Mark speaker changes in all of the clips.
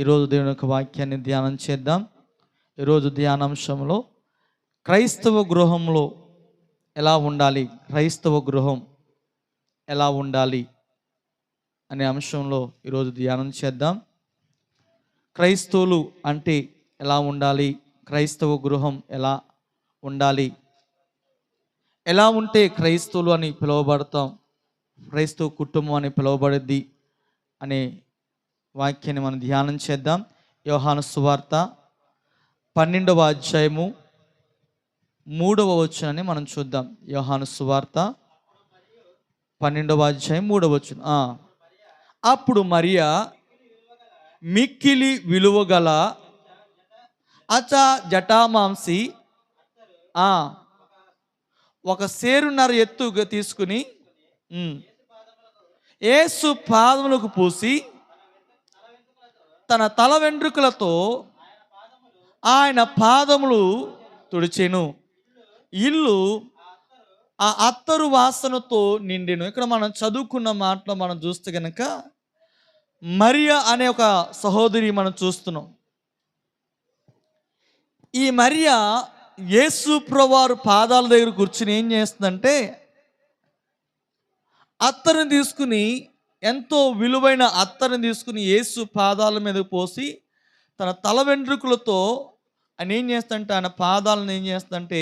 Speaker 1: ఈరోజు దేవుని యొక్క వాక్యాన్ని ధ్యానం చేద్దాం. ఈరోజు ధ్యానాంశంలో క్రైస్తవ గృహంలో ఎలా ఉండాలి, క్రైస్తవ గృహం ఎలా ఉండాలి అనే అంశంలో ఈరోజు ధ్యానం చేద్దాం. క్రైస్తవులు అంటే ఎలా ఉండాలి, క్రైస్తవ గృహం ఎలా ఉండాలి, ఎలా ఉంటే క్రైస్తవులు అని పిలువబడతాం, క్రైస్తవ కుటుంబం అని పిలువబడిద్ది అనే వాక్యాన్ని మనం ధ్యానం చేద్దాం. యోహాను సువార్త 12వ అధ్యాయము 3వ వచనాన్ని మనం చూద్దాం. యోహాను సువార్త 12వ అధ్యాయం 3వ వచనం. అప్పుడు మరియా మిక్కిలి విలువగల అచా జటామాంసి ఒక సేరున్నర ఎత్తుగా తీసుకుని యేసు పాదములకు పూసి తన తల వెంట్రుకలతో ఆయన పాదములు తుడిచెను. ఇల్లు ఆ అత్తరు వాసనతో నిండెను. ఇక్కడ మనం చదువుకున్న మాటలో మనం చూస్తే కనుక మరియా అనే ఒక సహోదరి మనం చూస్తున్నాం. ఈ మరియా యేసు ప్రభువారు పాదాల దగ్గర కూర్చుని ఏం చేస్తుందంటే అత్తరుని తీసుకుని, ఎంతో విలువైన అత్తరుని తీసుకుని యేసు పాదాల మీద పోసి తన తల వెంట్రుకలతో ఆయన ఏం చేస్తుందంటే ఆయన పాదాలను ఏం చేస్తుందంటే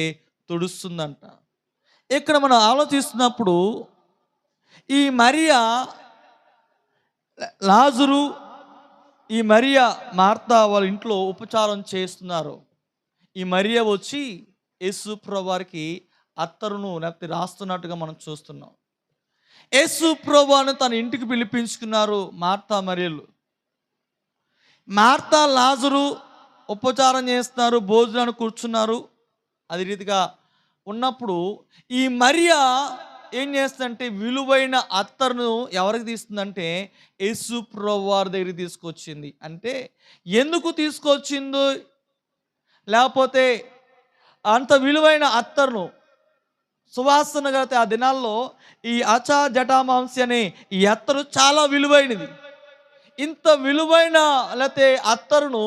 Speaker 1: తుడుస్తుందంట. ఇక్కడ మనం ఆలోచిస్తున్నప్పుడు ఈ మరియా లాజరు, ఈ మరియా మార్తా వాళ్ళ ఇంట్లో ఉపచారం చేస్తున్నారు. ఈ మరియా వచ్చి యేసు ప్రభువారికి అత్తరును లేకపోతే రాస్తున్నట్టుగా మనం చూస్తున్నాం. యేసు ప్రభువును తన ఇంటికి పిలిపించుకున్నారు మార్తా మరియలు. మార్తా లాజరు ఉపచారం చేస్తున్నారు, భోజనానికి కూర్చున్నారు. అదే రీతిగా ఉన్నప్పుడు ఈ మరియా ఏం చేస్తుందంటే విలువైన అత్తరును ఎవరికి తీస్తుందంటే యేసు ప్రభువారి దగ్గరికి తీసుకొచ్చింది. అంటే ఎందుకు తీసుకొచ్చిందో, లేకపోతే అంత విలువైన అత్తరును సువాసన గల ఆ దినాల్లో ఈ అచా జటామాంసి అనే ఈ అత్తరు చాలా విలువైనది. ఇంత విలువైన లేకపోతే అత్తరును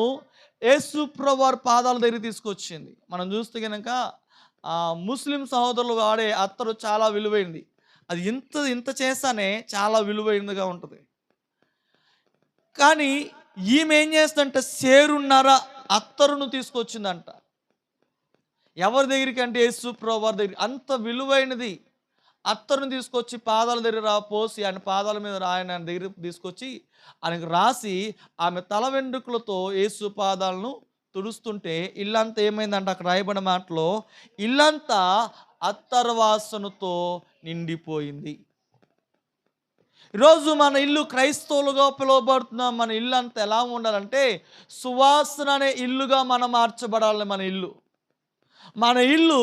Speaker 1: యేసు ప్రభువారి పాదాల దగ్గర తీసుకొచ్చింది. మనం చూస్తే కనుక ముస్లిం సహోదరులు వాడే అత్తరు చాలా విలువైనది. అది ఇంత చేస్తానే చాలా విలువైనదిగా ఉంటుంది. కానీ ఈమె ఏం చేస్తుందంటే సేరున్నర అత్తరును తీసుకొచ్చిందంట. ఎవరి దగ్గరికి అంటే యేసు ప్రభువారి దగ్గర. అంత విలువైనది అత్తరును తీసుకొచ్చి పాదాల దగ్గర పోసి ఆయన పాదాల మీద ఆయన దగ్గర తీసుకొచ్చి ఆయనకు రాసి ఆమె తల వెంట్రుకలతో యేసు పాదాలను తుడుస్తుంటే ఇల్లంతా ఏమైందంటే అక్కడ రాయబడిన మాటలో ఇల్లంతా అత్తరు వాసనతో నిండిపోయింది. ఈరోజు మన ఇల్లు క్రైస్తవులుగా పిలువబడుతున్నాం. మన ఇల్లు అంతా ఎలా ఉండాలంటే సువాసన అనే ఇల్లుగా మనం మార్చబడాలి. మన ఇల్లు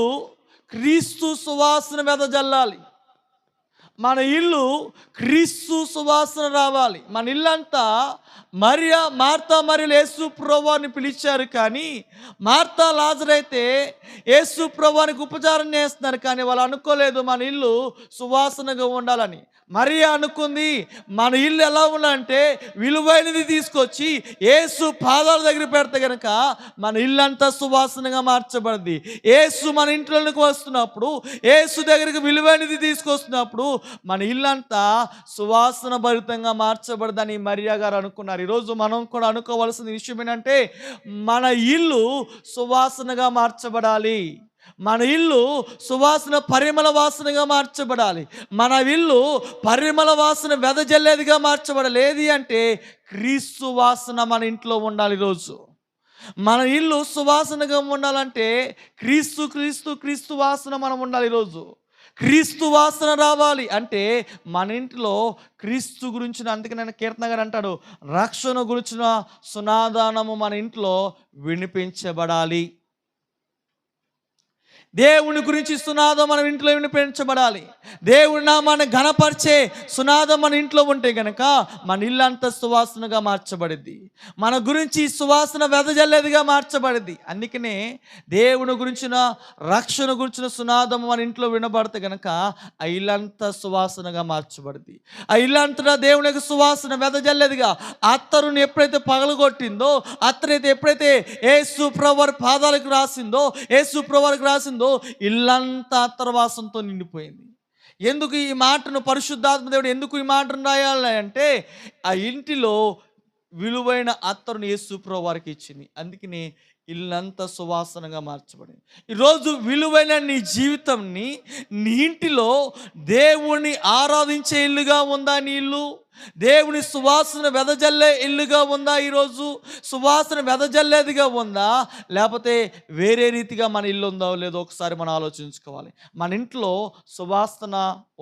Speaker 1: క్రీస్తు సువాసన వెదజల్లాలి. మన ఇల్లు క్రీస్తు సువాసన రావాలి. మన ఇల్లంతా మార్తా మరియలు యేసు ప్రభువారిని పిలిచారు, కానీ మార్తా లాజరు అయితే యేసు ప్రభువారికి ఉపచారం చేస్తున్నారు. కానీ వాళ్ళు అనుకోలేదు మన ఇల్లు సువాసనగా ఉండాలని. మరియా అనుకుంది మన ఇల్లు ఎలా ఉండాలంటే విలువైనది తీసుకొచ్చి యేసు పాదాల దగ్గర పెడితే కనుక మన ఇల్లంతా సువాసనగా మార్చబడింది. యేసు మన ఇంట్లోకి వస్తున్నప్పుడు, యేసు దగ్గరికి విలువైనది తీసుకొస్తున్నప్పుడు మన ఇల్లంతా సువాసన భరితంగా మార్చబడదని మరియా గారు అనుకున్నారు. ఈరోజు మనం కూడా అనుకోవాల్సిన విషయం ఏంటంటే మన ఇల్లు సువాసనగా మార్చబడాలి. మన ఇల్లు సువాసన పరిమళ వాసనగా మార్చబడాలి. మన ఇల్లు పరిమళ వాసన వెదజల్లేదిగా మార్చబడాలి. ఏది అంటే క్రీస్తు వాసన మన ఇంట్లో ఉండాలి. ఈరోజు మన ఇల్లు సువాసనగా ఉండాలంటే క్రీస్తు వాసన మనం ఉండాలి. ఈరోజు క్రీస్తు వాసన రావాలి అంటే మన ఇంట్లో క్రీస్తు గురించిన, అందుకే నేను కీర్తన గారు అంటాడు, రక్షణ గురించిన సునాదానము మన ఇంట్లో వినిపించబడాలి. దేవుని గురించి సునాదం మన ఇంట్లో వినిపించబడాలి. దేవుని నామాన్ని ఘనపరిచే సునాదం మన ఇంట్లో ఉంటే గనక మన ఇల్లంతా సువాసనగా మార్చబడింది. మన గురించి సువాసన వెదజల్లేదిగా మార్చబడింది. అందుకనే దేవుని గురించిన రక్షణ గురించిన సునాదం మన ఇంట్లో వినబడితే గనక ఆ ఇల్లంతా సువాసనగా మార్చబడింది. ఆ ఇల్లంతటా దేవుని యొక్క సువాసన వెదజల్లేదిగా. అత్తరుని ఎప్పుడైతే పగలగొట్టిందో, అత్తరైతే ఎప్పుడైతే యేసు ప్రభువారి పాదాలకు రాసిందో, యేసు ప్రభువారికి రాసిందో, ఇల్లంతా అత్తరవాసనతో నిండిపోయింది. ఎందుకు ఈ మాటను పరిశుద్ధాత్మ దేవుడు ఎందుకు ఈ మాటను రాయాలి అంటే, ఆ ఇంటిలో విలువైన అత్తరుని యేసు ప్రభువారికి ఇచ్చింది. అందుకని ఇల్లంతా సువాసనగా మార్చబడింది. ఈరోజు విలువైన నీ జీవితంని, నీ ఇంటిలో దేవుణ్ణి ఆరాధించే ఇల్లుగా ఉందా నీ ఇల్లు? దేవుని సువాసన వెదజల్లే ఇల్లుగా ఉందా? ఈరోజు సువాసన వెదజల్లేదిగా ఉందా, లేకపోతే వేరే రీతిగా మన ఇల్లు ఉందో లేదో ఒకసారి మనం ఆలోచించుకోవాలి. మన ఇంట్లో సువాసన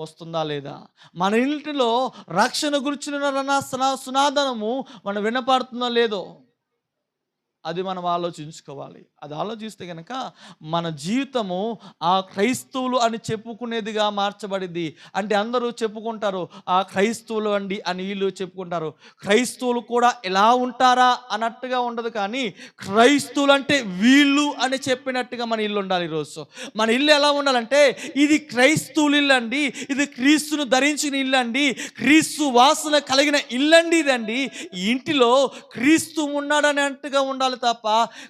Speaker 1: వస్తుందా లేదా? మన ఇంటిలో రక్షణ గురించిన సునాదనము మనం వినపడుతుందో లేదో అది మనం ఆలోచించుకోవాలి. అది ఆలోచిస్తే కనుక మన జీవితము ఆ క్రైస్తవులు అని చెప్పుకునేదిగా మార్చబడింది. అంటే అందరూ చెప్పుకుంటారు ఆ క్రైస్తవులు అండి అని వీళ్ళు చెప్పుకుంటారు. క్రైస్తవులు కూడా ఎలా ఉంటారా అన్నట్టుగా ఉండదు, కానీ క్రైస్తవులు అంటే వీళ్ళు అని చెప్పినట్టుగా మన ఇల్లు ఉండాలి. ఈరోజు మన ఇల్లు ఎలా ఉండాలంటే, ఇది క్రైస్తవులు ఇల్లు అండి, ఇది క్రీస్తును ధరించిన ఇల్లు అండి, క్రీస్తు వాసన కలిగిన ఇల్లండి ఇదండి. ఈ ఇంటిలో క్రీస్తు ఉన్నాడనేట్టుగా ఉండాలి తప్ప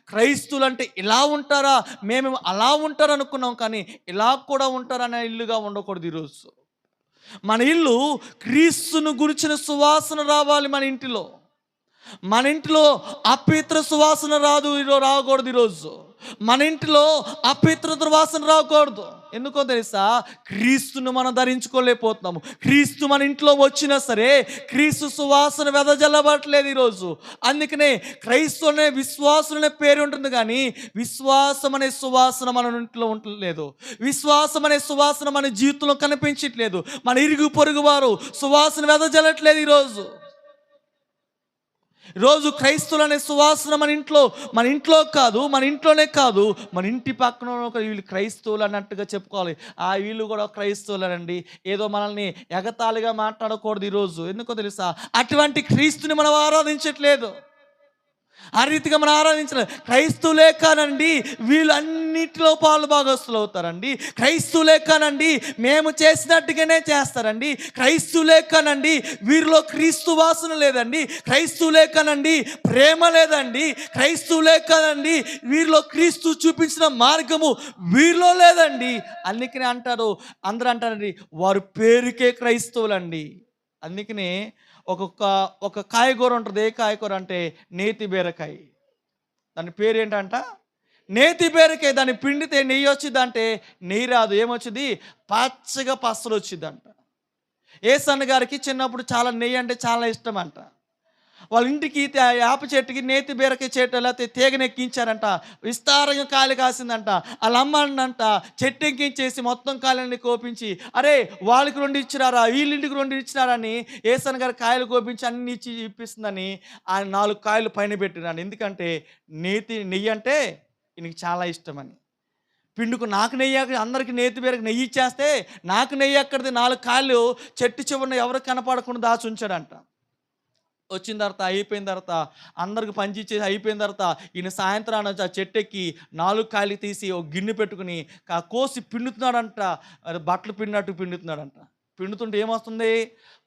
Speaker 1: క్రైస్తువులు అంటే ఇలా ఉంటారా, మేము అలా ఉంటారు అనుకున్నాం, కానీ ఇలా కూడా ఉంటారనే ఇల్లుగా ఉండకూడదు. ఈరోజు మన ఇల్లు క్రీస్తును గురించిన సువాసన రావాలి. మన ఇంటిలో అపవిత్ర సువాసన రాకూడదు. ఈరోజు మన ఇంటిలో అపవిత్ర వాసన రాకూడదు. ఎందుకో తెలుసా? క్రీస్తును మనం ధరించుకోలేకపోతున్నాము. క్రీస్తు మన ఇంట్లో వచ్చినా సరే క్రీస్తు సువాసన వెదజల్లబడట్లేదు ఈరోజు. అందుకనే క్రైస్తవు అనే విశ్వాసం అనే పేరు ఉంటుంది, కానీ విశ్వాసం అనే సువాసన మన ఇంట్లో ఉండలేదు. విశ్వాసం అనే సువాసన మన జీవితంలో కనిపించట్లేదు. మన ఇరుగు పొరుగు వారు సువాసన వెదజల్లట్లేదు. ఈరోజు క్రైస్తవులు అనే సువాసన మన ఇంట్లో కాదు, మన ఇంట్లోనే కాదు, మన ఇంటి పక్కన వీళ్ళు క్రైస్తవులు అన్నట్టుగా చెప్పుకోవాలి. వీళ్ళు కూడా క్రైస్తవులనండి, ఏదో మనల్ని ఎగతాళిగా మాట్లాడకూడదు. ఈరోజు ఎందుకో తెలుసా? అటువంటి క్రీస్తుని మనం ఆరాధించట్లేదు. ఆ రీతిగా మనం ఆరాధించలేదు. క్రైస్తవులే కానండి వీళ్ళు అన్నిటిలో పాలు భాగస్తులు అవుతారండి. క్రైస్తవులే కానండి మేము చేసినట్టుగానే చేస్తారండి. క్రైస్తవులే కానండి వీరిలో క్రీస్తు వాసన లేదండి. క్రైస్తవులే కానండి ప్రేమ లేదండి. క్రైస్తవులే కానండి వీరిలో క్రీస్తు చూపించిన మార్గము వీరిలో లేదండి. అందుకనే అందరూ అంటారండి వారు పేరుకే క్రైస్తవులండి. అందుకనే ఒక కాయగూర ఉంటుంది. ఏ కాయగూర అంటే నేతి బీరకాయ. దాని పేరు ఏంటంట? నేతి బీరకాయ. దాన్ని పిండితే నెయ్యి వచ్చిందంటే నెయ్యి రాదు. ఏమొచ్చింది? పచ్చగా పసరు వచ్చిందంట. ఏసన్న గారికి చిన్నప్పుడు చాలా నెయ్యి అంటే చాలా ఇష్టం అంట. వాళ్ళ ఇంటికి వేప చెట్టుకి నేతి బీరకాయ చెట్టు లేకపోతే తీగనెక్కించారంట. విస్తారంగా కాయలు కాసిందంట. వాళ్ళ అమ్మంట చెట్టు ఎక్కించేసి మొత్తం కాయలన్నీ కోపించి, అరే వాళ్ళకి 2 ఇచ్చినారా, వీళ్ళింటికి 2 ఇచ్చినారని ఏసన్ గారు కాయలు కోపించి అన్ని ఇచ్చి ఇప్పిస్తుందని ఆయన 4 కాయలు పైన పెట్టినాను. ఎందుకంటే నెయ్యి అంటే ఈయనకి చాలా ఇష్టమని. పిండుకు నాకు నెయ్యి, అందరికి నేతి బీరకాయ నెయ్యి ఇచ్చేస్తే నాకు నెయ్యి ఎక్కడిది? 4 కాయలు చెట్టు చివరిన ఎవరికి కనపడకుండా దాచి ఉంచాడంట. వచ్చిన తర్వాత అయిపోయిన తర్వాత అందరికి పంచిచ్చేసి అయిపోయిన తర్వాత ఈయన సాయంత్రాన్ని ఆ చెట్టు ఎక్కి 4 కాయలు తీసి ఒక గిన్నె పెట్టుకుని కోసి పిండుతున్నాడంట. బట్టలు పిండినట్టు పిండుతున్నాడంట. పిండుతుంటే ఏమొస్తుంది?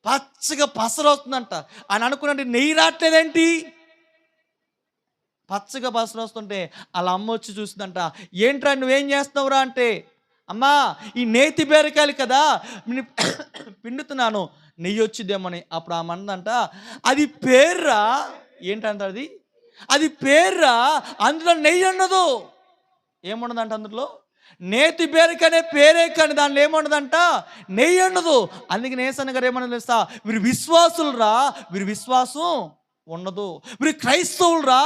Speaker 1: పచ్చగా పసరు వస్తుందంట. ఆయన అనుకున్నట్టు నెయ్యి రావట్లేదేంటి? పచ్చగా పసరు వస్తుంటే వాళ్ళ అమ్మ వచ్చి చూసిందంట. ఏంట్రా నువ్వేం చేస్తున్నావురా అంటే, అమ్మా ఈ నేతి బీరకాయలు కదా పిండుతున్నాను, నెయ్యి వచ్చిద్దేమని. అప్పుడు ఆ మందంట అది పేర్రా. ఏంటంట అది పేర్రా, అందులో నెయ్యి ఉండదు. ఏముండదంట అందులో? నేతి బీరకాయ పేరే, కానీ దానిలో ఏముండదంట? నెయ్యి ఉండదు. అందుకే నేసన్న గారు ఏమన్నా తెలుసా? వీరు విశ్వాసులు రా, వీరి విశ్వాసం ఉండదు. వీరు క్రైస్తవులు రా,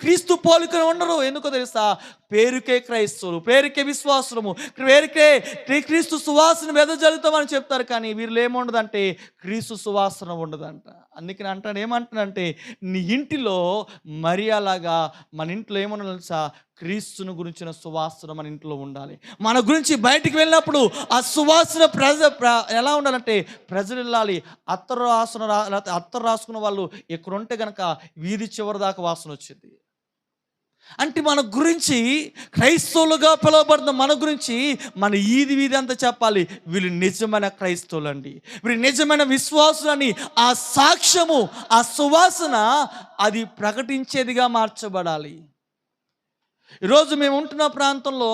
Speaker 1: క్రీస్తు పోలికలు ఉండరు. ఎందుకో తెలుసా? పేరుకే క్రైస్తవులు, పేరుకే విశ్వాసము, పేరుకే క్రీస్తు సువాసన వెదజల్లుతామని చెప్తారు. కానీ వీరిలో ఏముండదంటే క్రీస్తు సువాసన ఉండదంట. అందుకని అంటాడు, ఏమంటాడంటే నీ ఇంటిలో మరియలాగా మన ఇంట్లో ఏమన్నా తెలుసా, క్రీస్తుని గురించిన సువాసన మన ఇంట్లో ఉండాలి. మన గురించి బయటికి వెళ్ళినప్పుడు ఆ సువాసన ఎలా ఉండాలంటే ప్రజలు వెళ్ళాలి. అత్తరు రాసుకున్న వాళ్ళు ఇక్కడ ఉంటే కనుక వీధి చివరి దాకా వాసన వచ్చింది. అంటే మన గురించి, క్రైస్తవులుగా పిలువబడిన మన గురించి మన వీధి అంతా చెప్పాలి, వీళ్ళు నిజమైన క్రైస్తవులండి, వీళ్ళు నిజమైన విశ్వాసులని. ఆ సాక్ష్యము, ఆ సువాసన అది ప్రకటించేదిగా మార్చబడాలి. ఈరోజు మేము ఉంటున్న ప్రాంతంలో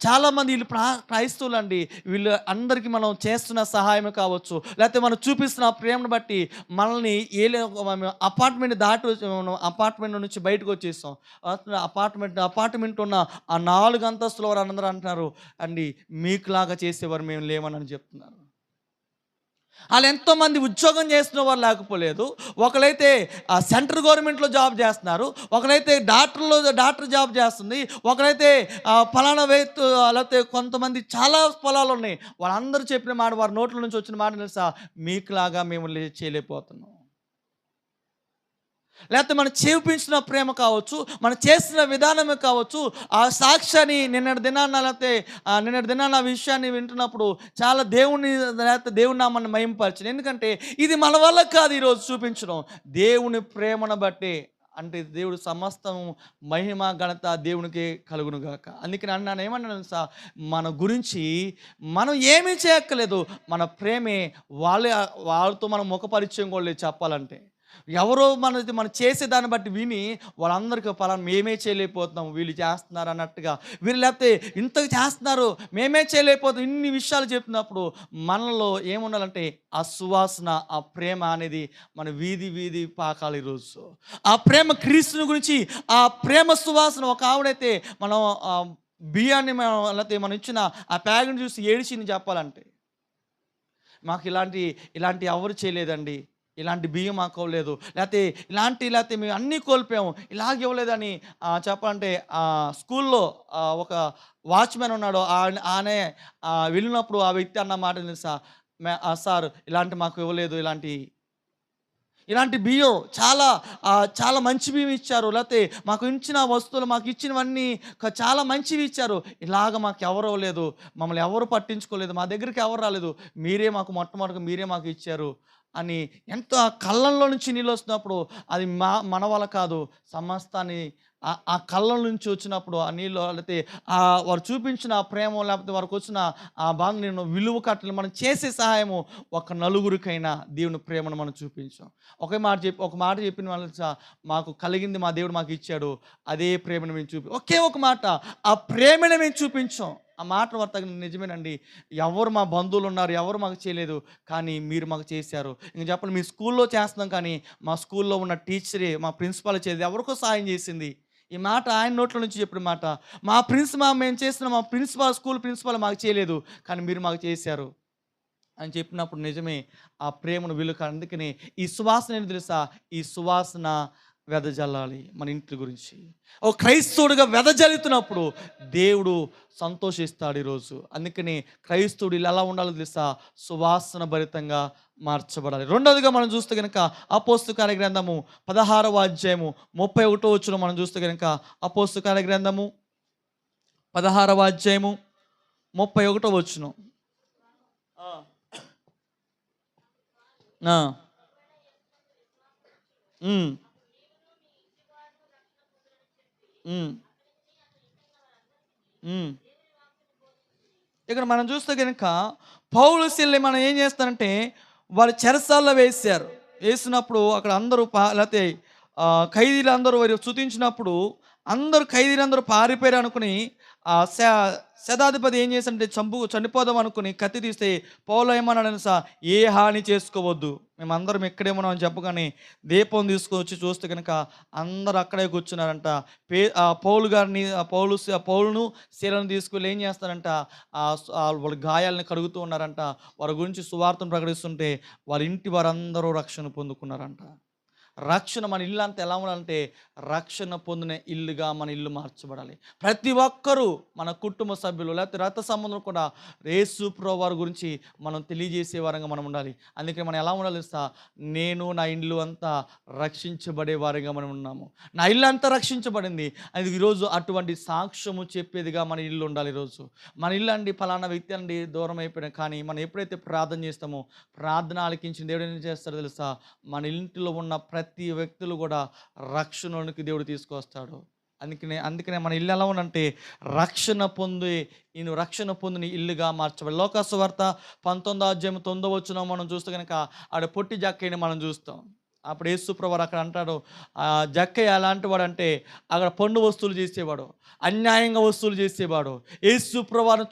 Speaker 1: చాలామంది వీళ్ళు క్రైస్తవులు అండి. వీళ్ళు అందరికీ మనం చేస్తున్న సహాయం కావచ్చు, లేకపోతే మనం చూపిస్తున్న ప్రేమను బట్టి మనల్ని అపార్ట్మెంట్ దాటి అపార్ట్మెంట్ నుంచి బయటకు వచ్చేస్తాం. అపార్ట్మెంట్ ఉన్న ఆ 4 అంతస్తుల వారు అందరూ అంటున్నారు, అండి మీకులాగా చేసేవారు మేము లేమని చెప్తున్నారు. వాళ్ళు ఎంతోమంది ఉద్యోగం చేస్తున్న వారు లేకపోలేదు. ఒకరైతే సెంట్రల్ గవర్నమెంట్లో జాబ్ చేస్తున్నారు, ఒకరైతే డాక్టర్ జాబ్ చేస్తుంది, ఒకరైతే ఫలానా వ్యక్తి, లేకపోతే కొంతమంది చాలా పొలాలు ఉన్నాయి. వాళ్ళందరూ చెప్పిన మాట, వారి నోట్ల నుంచి వచ్చిన మాట తెలుసా, మీకులాగా మేము చేయలేకపోతున్నాం. లేకపోతే మనం చూపించిన ప్రేమ కావచ్చు, మనం చేసిన విధానమే కావచ్చు, ఆ సాక్ష్యాన్ని నిన్నటి దినాన్న ఆ విషయాన్ని వింటున్నప్పుడు చాలా దేవుని నామాన్ని మహిమపరచను. ఎందుకంటే ఇది మన వల్ల కాదు ఈరోజు చూపించడం, దేవుని ప్రేమను బట్టి. అంటే దేవుడు సమస్తం మహిమ ఘనత దేవునికి కలుగునుగాక. అందుకని అన్నాను, ఏమన్నాను సార్, మన గురించి మనం ఏమీ చేయక్కర్లేదు, మన ప్రేమే వాళ్ళతో మనం ముఖపరిచయం కూడా లేదు చెప్పాలంటే. ఎవరో మనం చేసే దాన్ని బట్టి విని వాళ్ళందరికీ ఫలానా మేమే చేయలేకపోతున్నాం, వీళ్ళు చేస్తున్నారు అన్నట్టుగా, వీళ్ళు లేకపోతే ఇంతకు చేస్తున్నారు మేమే చేయలేకపోతున్నాం, ఇన్ని విషయాలు చెప్పినప్పుడు మనలో ఏముండాలంటే ఆ సువాసన, ఆ ప్రేమ అనేది మన వీధి పాకాలి. ఈరోజు ఆ ప్రేమ క్రీస్తుని గురించి, ఆ ప్రేమ సువాసన. ఒక ఆవిడైతే మనం బియ్యాన్ని లేకపోతే మనం ఇచ్చిన ఆ ప్యాకెట్ని చూసి ఏడిచిని చెప్పాలంటే, మాకు ఇలాంటి ఎవరు చేయలేదండి, ఇలాంటి బియ్యం మాకు అవ్వలేదు, లేకపోతే మేము అన్నీ కోల్పోయాము, ఇలాగ ఇవ్వలేదని చెప్పాలంటే స్కూల్లో ఒక వాచ్మెన్ ఉన్నాడు. ఆనే వెళ్ళినప్పుడు ఆ వ్యక్తి అన్న మాట తెలుసా, సార్ ఇలాంటి మాకు ఇవ్వలేదు, ఇలాంటి బియ్యం చాలా మంచి బియ్యం ఇచ్చారు, లేకపోతే మాకు ఇచ్చిన వస్తువులు, మాకు ఇచ్చినవన్నీ చాలా మంచివి ఇచ్చారు, ఇలాగ మాకు ఎవరు ఇవ్వలేదు, మమ్మల్ని ఎవరు పట్టించుకోలేదు, మా దగ్గరికి ఎవరు రాలేదు, మీరే మాకు ఇచ్చారు అని ఎంతో ఆ కళ్ళంలో నుంచి నీళ్ళు వస్తున్నప్పుడు అది మన వల్ల కాదు, సమస్తాన్ని ఆ కళ్ళ నుంచి వచ్చినప్పుడు ఆ నీళ్ళు, లేకపోతే వారు చూపించిన ఆ ప్రేమ, లేకపోతే వారికి వచ్చిన ఆ బాధ నేను విలువ కట్టలు మనం చేసే సహాయము ఒక నలుగురికైనా దేవుని ప్రేమను మనం చూపించాం. ఒక మాట చెప్పిన వాళ్ళు, మాకు కలిగింది మా దేవుడు మాకు ఇచ్చాడు, అదే ప్రేమను మేము ఒకే ఒక మాట, ఆ ప్రేమను మేము చూపించాం. ఆ మాట వర్తగా నిజమేనండి. ఎవరు మా బంధువులు ఉన్నారు, ఎవరు మాకు చేయలేదు, కానీ మీరు మాకు చేశారు. ఇంక చెప్పండి, మీ స్కూల్లో చేస్తున్నాం కానీ మా స్కూల్లో ఉన్న టీచరే, మా ప్రిన్సిపాల్ చేసేది ఎవరికో సాయం చేసింది. ఈ మాట ఆయన నోట్ల నుంచి చెప్పిన మాట. మేము చేసిన స్కూల్ ప్రిన్సిపాల్ మాకు చేయలేదు, కానీ మీరు మాకు చేశారు అని చెప్పినప్పుడు నిజమే ఆ ప్రేమను విలువ. అందుకని ఈ సువాసన ఏంటి తెలుసా, ఈ సువాసన వెదజల్లాలి మన ఇంటి గురించి. ఓ క్రైస్తవుడిగా వెదజల్లుతున్నప్పుడు దేవుడు సంతోషిస్తాడు ఈరోజు. అందుకని క్రైస్తవుడు ఎలా ఉండాలో తెలుసా, సువాసన భరితంగా మార్చబడాలి. రెండవదిగా మనం చూస్తే కనుక అపోస్తల కార్యగ్రంథము 16వ అధ్యాయము 31వ వచనం మనం చూస్తే కనుక, అపోస్తల కార్యగ్రంథము 16వ అధ్యాయము 31వ వచనం. ఇక్కడ మనం చూస్తే కనుక పౌలు శీలని మనం ఏం చేస్తారంటే, వాళ్ళు చెరసాల్లో వేసినప్పుడు అక్కడ అందరూ లేకపోతే ఖైదీలందరూ వారు స్తుతించినప్పుడు ఖైదీలందరూ పారిపోయారు అనుకుని శతాధిపతి ఏం చేశాడంటే చనిపోదాం అనుకుని కత్తి తీస్తే పౌలు ఏమన్నాడు సార్, ఏ హాని చేసుకోవద్దు, మేమందరం ఇక్కడేమో అని చెప్పగానే దీపం తీసుకొచ్చి చూస్తే కనుక అందరు అక్కడే కూర్చున్నారంట. పౌలును శీలను తీసుకువెళ్ళి ఏం చేస్తారంట, వాళ్ళ గాయాలను కడుగుతూ ఉన్నారంట. వారి గురించి సువార్తను ప్రకటిస్తుంటే వారి ఇంటి వారందరూ రక్షణ పొందుకున్నారంట. రక్షణ మన ఇల్లు అంతా ఎలా ఉండాలంటే రక్షణ పొందిన ఇల్లుగా మన ఇల్లు మార్చబడాలి. ప్రతి ఒక్కరూ మన కుటుంబ సభ్యులు లేకపోతే రక్త సంబంధం కూడా యేసు ప్రభువు వారి గురించి మనం తెలియజేసే వారంగా మనం ఉండాలి. అందుకే మనం ఎలా ఉండాలి తెలుసా? నేను నా ఇల్లు అంతా రక్షించబడే వారిగా మనం ఉన్నాము. నా ఇల్లు అంతా రక్షించబడింది. అది ఈరోజు అటువంటి సాక్ష్యము చెప్పేదిగా మన ఇల్లు ఉండాలి. ఈరోజు మన ఇల్లు అండి ఫలానా వ్యక్తి అండి దూరం అయిపోయినా, కానీ మనం ఎప్పుడైతే ప్రార్థన చేస్తామో ప్రార్థన ఆలకించిన దేవుడు ఏం చేస్తాడో తెలుసా? మన ఇంటిలో ఉన్న ప్రతి వ్యక్తులు కూడా రక్షణలోనికి దేవుడు తీసుకొస్తాడు. అందుకనే మన ఇల్లు ఎలా ఉందంటే రక్షణ పొందిన ఇల్లుగా మార్చబడి. లోకా సువార్త 19:9 మనం చూస్తే కనుక ఆడ పొట్టి జక్కయ్యని మనం చూస్తాం. అప్పుడు యేసు ప్రభువు అక్కడ అంటాడు, జక్కయ్య ఎలాంటి వాడు అంటే అక్కడ పన్ను వసూలు చేసేవాడు, అన్యాయంగా వసూలు చేసేవాడు. యేసు ప్రభువుని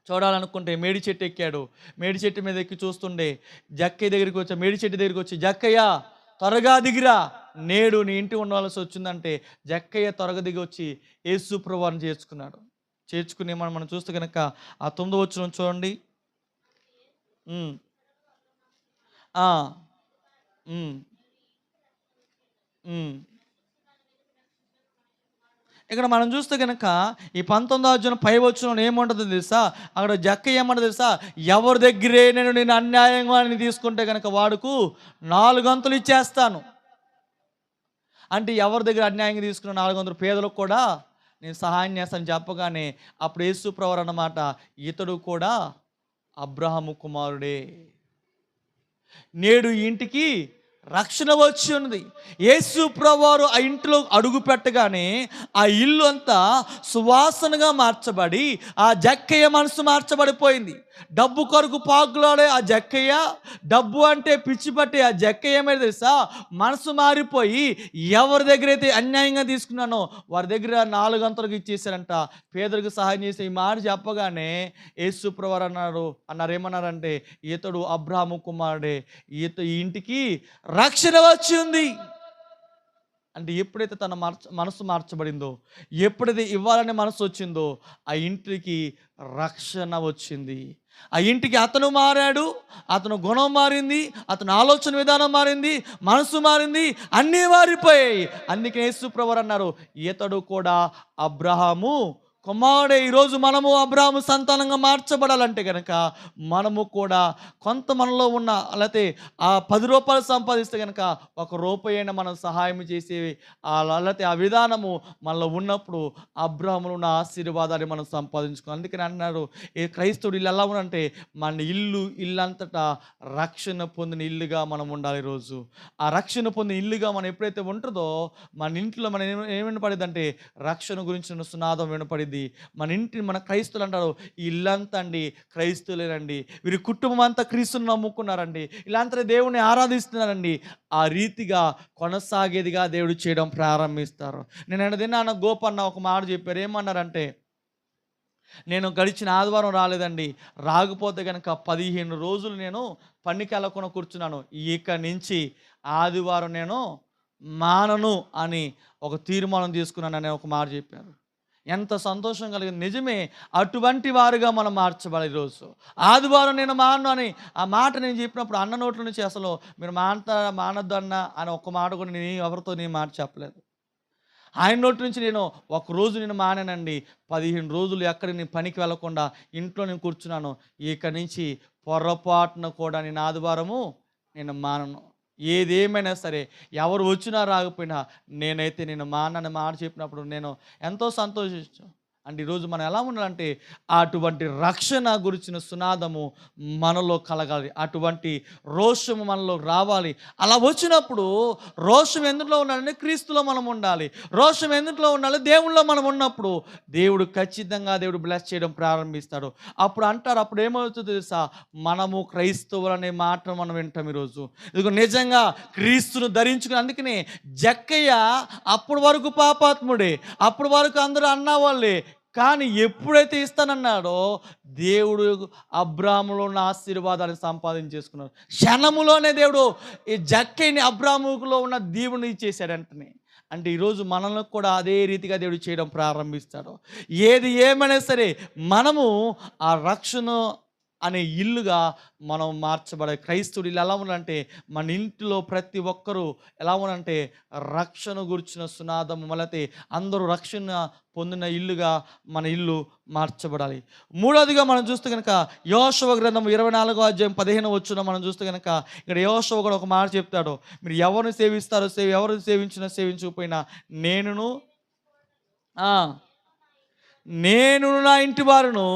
Speaker 1: చూడాలనుకుంటే మేడి చెట్టు ఎక్కాడు. మేడి చెట్టు మీద ఎక్కి చూస్తుండే జక్కయ్య దగ్గరికి వచ్చి, మేడి చెట్టు దగ్గరికి వచ్చి, జక్కయ్య త్వరగా దిగిరా, నేడు నీ ఇంటి ఉండవలసి వచ్చిందంటే జక్కయ్య త్వరగా దిగి వచ్చి యేసు ప్రభువుని చేర్చుకుని మనం చూస్తే కనుక ఆ 9వ వచనం చూడండి. ఇక్కడ మనం చూస్తే కనుక ఈ 19వ అధ్యాయం 5వ వచనంలో ఏముంటుందో తెలుసా? అక్కడ జక్కయ్య ఏమంటుంది తెలుసా? ఎవరి దగ్గరే నేను అన్యాయంగా తీసుకుంటే కనుక వాడుకు 4 వంతులు ఇచ్చేస్తాను. అంటే ఎవరి దగ్గర అన్యాయంగా తీసుకున్న 400 పేదలకు కూడా నేను సహాయం చేస్తాను చెప్పగానే అప్పుడు యేసు ప్రభువు అన్నమాట, ఇతడు కూడా అబ్రహాము కుమారుడే, నేడు ఇంటికి రక్షణ వచ్చి ఉన్నది. యేసు ప్రభువారు ఆ ఇంటిలో అడుగు పెట్టగానే ఆ ఇల్లు అంతా సువాసనగా మార్చబడి ఆ జక్కయ్య మనసు మార్చబడిపోయింది. డబ్బు కొరకు పాకులాడే ఆ జక్కయ్య, డబ్బు అంటే పిచ్చి పట్టి ఆ జక్కయ్య మీద తెలుసా మనసు మారిపోయి ఎవరి దగ్గర అయితే అన్యాయంగా తీసుకున్నానో వారి దగ్గర 4 వంతులకు ఇచ్చేసారంట. పేదలకు సహాయం చేసే ఈ మాట చెప్పగానే యేసు ప్రభువారు ఏమన్నారంటే, ఇతడు అబ్రహాము కుమారుడే, ఈ ఇంటికి రక్షణ వచ్చింది. అంటే ఎప్పుడైతే తన మనసు మార్చబడిందో, ఎప్పుడైతే ఇవ్వాలనే మనసు వచ్చిందో ఆ ఇంటికి రక్షణ వచ్చింది. ఆ ఇంటికి అతను మారాడు, అతను గుణం మారింది, అతని ఆలోచన విధానం మారింది, మనసు మారింది, అన్నీ మారిపోయాయి. అందుకే యేసు ప్రభువు అన్నారు, ఇతడు కూడా అబ్రహాము కుమారుడే. ఈరోజు మనము అబ్రహాము సంతానంగా మార్చబడాలంటే కనుక మనము కూడా కొంత మనలో ఉన్న లేకపోతే ఆ 10 రూపాయలు సంపాదిస్తే కనుక 1 రూపాయి అయినా మనం సహాయం చేసే లేకపోతే ఆ విధానము మనలో ఉన్నప్పుడు అబ్రహాములో ఉన్న ఆశీర్వాదాన్ని మనం సంపాదించుకోవాలి. అందుకని అన్నారు, ఏ క్రైస్తవుడు ఇల్లు ఎలా ఉందంటే మన ఇల్లంతటా రక్షణ పొందిన ఇల్లుగా మనం ఉండాలి. ఈరోజు ఆ రక్షణ పొందిన ఇల్లుగా మనం ఎప్పుడైతే ఉంటుందో మన ఇంట్లో మనం ఏం వినపడిద్దంటే రక్షణ గురించిన సునాదం వినపడిద్ది. మన క్రైస్తువులు అంటారు, ఈ ఇల్లంతా అండి క్రైస్తువులేనండి, వీరి కుటుంబం అంతా క్రీస్తుని నమ్ముకున్నారండి, ఇలాంటి దేవుని ఆరాధిస్తున్నారండి. ఆ రీతిగా కొనసాగేదిగా దేవుడు చేయడం ప్రారంభిస్తారు. నేను అన్నదిన్న గోపన్న ఒక మాట చెప్పారు. ఏమన్నారంటే, నేను గడిచిన ఆదివారం రాలేదండి, రాకపోతే కనుక 15 రోజులు నేను పనికి వెళ్ళకుండా కూర్చున్నాను, ఇక నుంచి ఆదివారం నేను మానను అని ఒక తీర్మానం తీసుకున్నాను అని ఒక మాట చెప్పారు. ఎంత సంతోషం కలిగింది. నిజమే, అటువంటి వారుగా మనం మార్చబడాలి. ఈరోజు ఆదివారం నేను మాను అని ఆ మాట నేను చెప్పినప్పుడు అన్న నోట్ల నుంచి అసలు మీరు మానద్దు అన్న అని ఒక్క మాట కూడా నేను ఎవరితో మాట చెప్పలేదు. ఆయన నోటి నుంచి నేను 1 రోజు నేను మానేనండి, 15 రోజులు ఎక్కడ నేను పనికి వెళ్ళకుండా ఇంట్లో నేను కూర్చున్నాను, ఇక నుంచి పొరపాటున కూడా నేను ఆదివారము నేను మానను. ఏదేమైనా సరే, ఎవరు వచ్చినా రాకపోయినా నేనైతే నేను మానని మాట చెప్పినప్పుడు నేను ఎంతో సంతోషించాను. అంటే ఈరోజు మనం ఎలా ఉండాలంటే అటువంటి రక్షణ గురించిన సునాదము మనలో కలగాలి, అటువంటి రోషము మనలో రావాలి. అలా వచ్చినప్పుడు రోషం ఎందులో ఉండాలంటే క్రీస్తులో మనం ఉండాలి. రోషం ఎందులో ఉండాలి? దేవుళ్ళలో మనం ఉన్నప్పుడు దేవుడు ఖచ్చితంగా బ్లెస్ చేయడం ప్రారంభిస్తాడు. అప్పుడు అంటారు, అప్పుడు ఏమవుతుందో తెలుసా, మనము క్రైస్తవులు అనే మాట మనం వింటాం. ఈరోజు ఇదిగో నిజంగా క్రీస్తును ధరించుకుని, అందుకనే జక్కయ్య అప్పటి వరకు పాపాత్ముడే, అప్పటి వరకు అందరూ అన్నవాళ్ళే, కానీ ఎప్పుడైతే ఇస్తానన్నాడో దేవుడు అబ్రాహాములో ఉన్న ఆశీర్వాదాన్ని సంపాదించేసుకున్నాడు. క్షణములోనే దేవుడు ఈ జక్కయ్యని అబ్రాహాములో ఉన్న దీవుని ఇచ్చేసాడు వెంటనే. అంటే ఈరోజు మనల్ని కూడా అదే రీతిగా దేవుడు చేయడం ప్రారంభిస్తాడు. ఏది ఏమైనా సరే మనము ఆ రక్షణ అనే ఇల్లుగా మనం మార్చబడాలి. క్రైస్తవుడు ఇల్లు ఎలా ఉండాలంటే, మన ఇంటిలో ప్రతి ఒక్కరూ ఎలా ఉండాలంటే రక్షణ గురించిన సునాదము మళ్ళీ అందరూ రక్షణ పొందిన ఇల్లుగా మన ఇల్లు మార్చబడాలి. మూడవదిగా మనం చూస్తే కనుక యోషువ గ్రంథం 24వ అధ్యాయం 15వ వచనం మనం చూస్తే కనుక ఇక్కడ యోషువ కూడా ఒక మాట చెప్తాడు. మీరు ఎవరిని సేవిస్తారో ఎవరిని సేవించినా సేవించకపోయినా నేనును నా ఇంటి వారును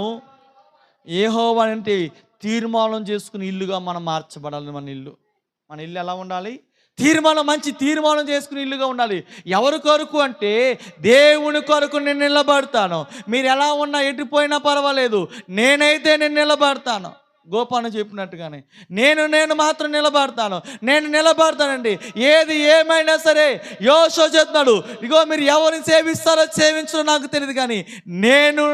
Speaker 1: యెహోవా అంటే తీర్మానం చేసుకుని ఇల్లుగా మనం మార్చబడాలి. మన ఇల్లు ఎలా ఉండాలి? మంచి తీర్మానం చేసుకుని ఇల్లుగా ఉండాలి. ఎవరి కొరకు అంటే దేవుని కొరకు నేను నిలబడతాను. మీరు ఎలా ఉన్నా ఎటుపోయినా పర్వాలేదు, నేనైతే నేను నిలబడతాను. గోపాను చెప్పినట్టుగానే నేను మాత్రం నిలబడతానండి. ఏది ఏమైనా సరే యోషువ చెప్తున్నాడు, ఇగో మీరు ఎవరిని సేవిస్తారో సేవించో నాకు తెలియదు, కానీ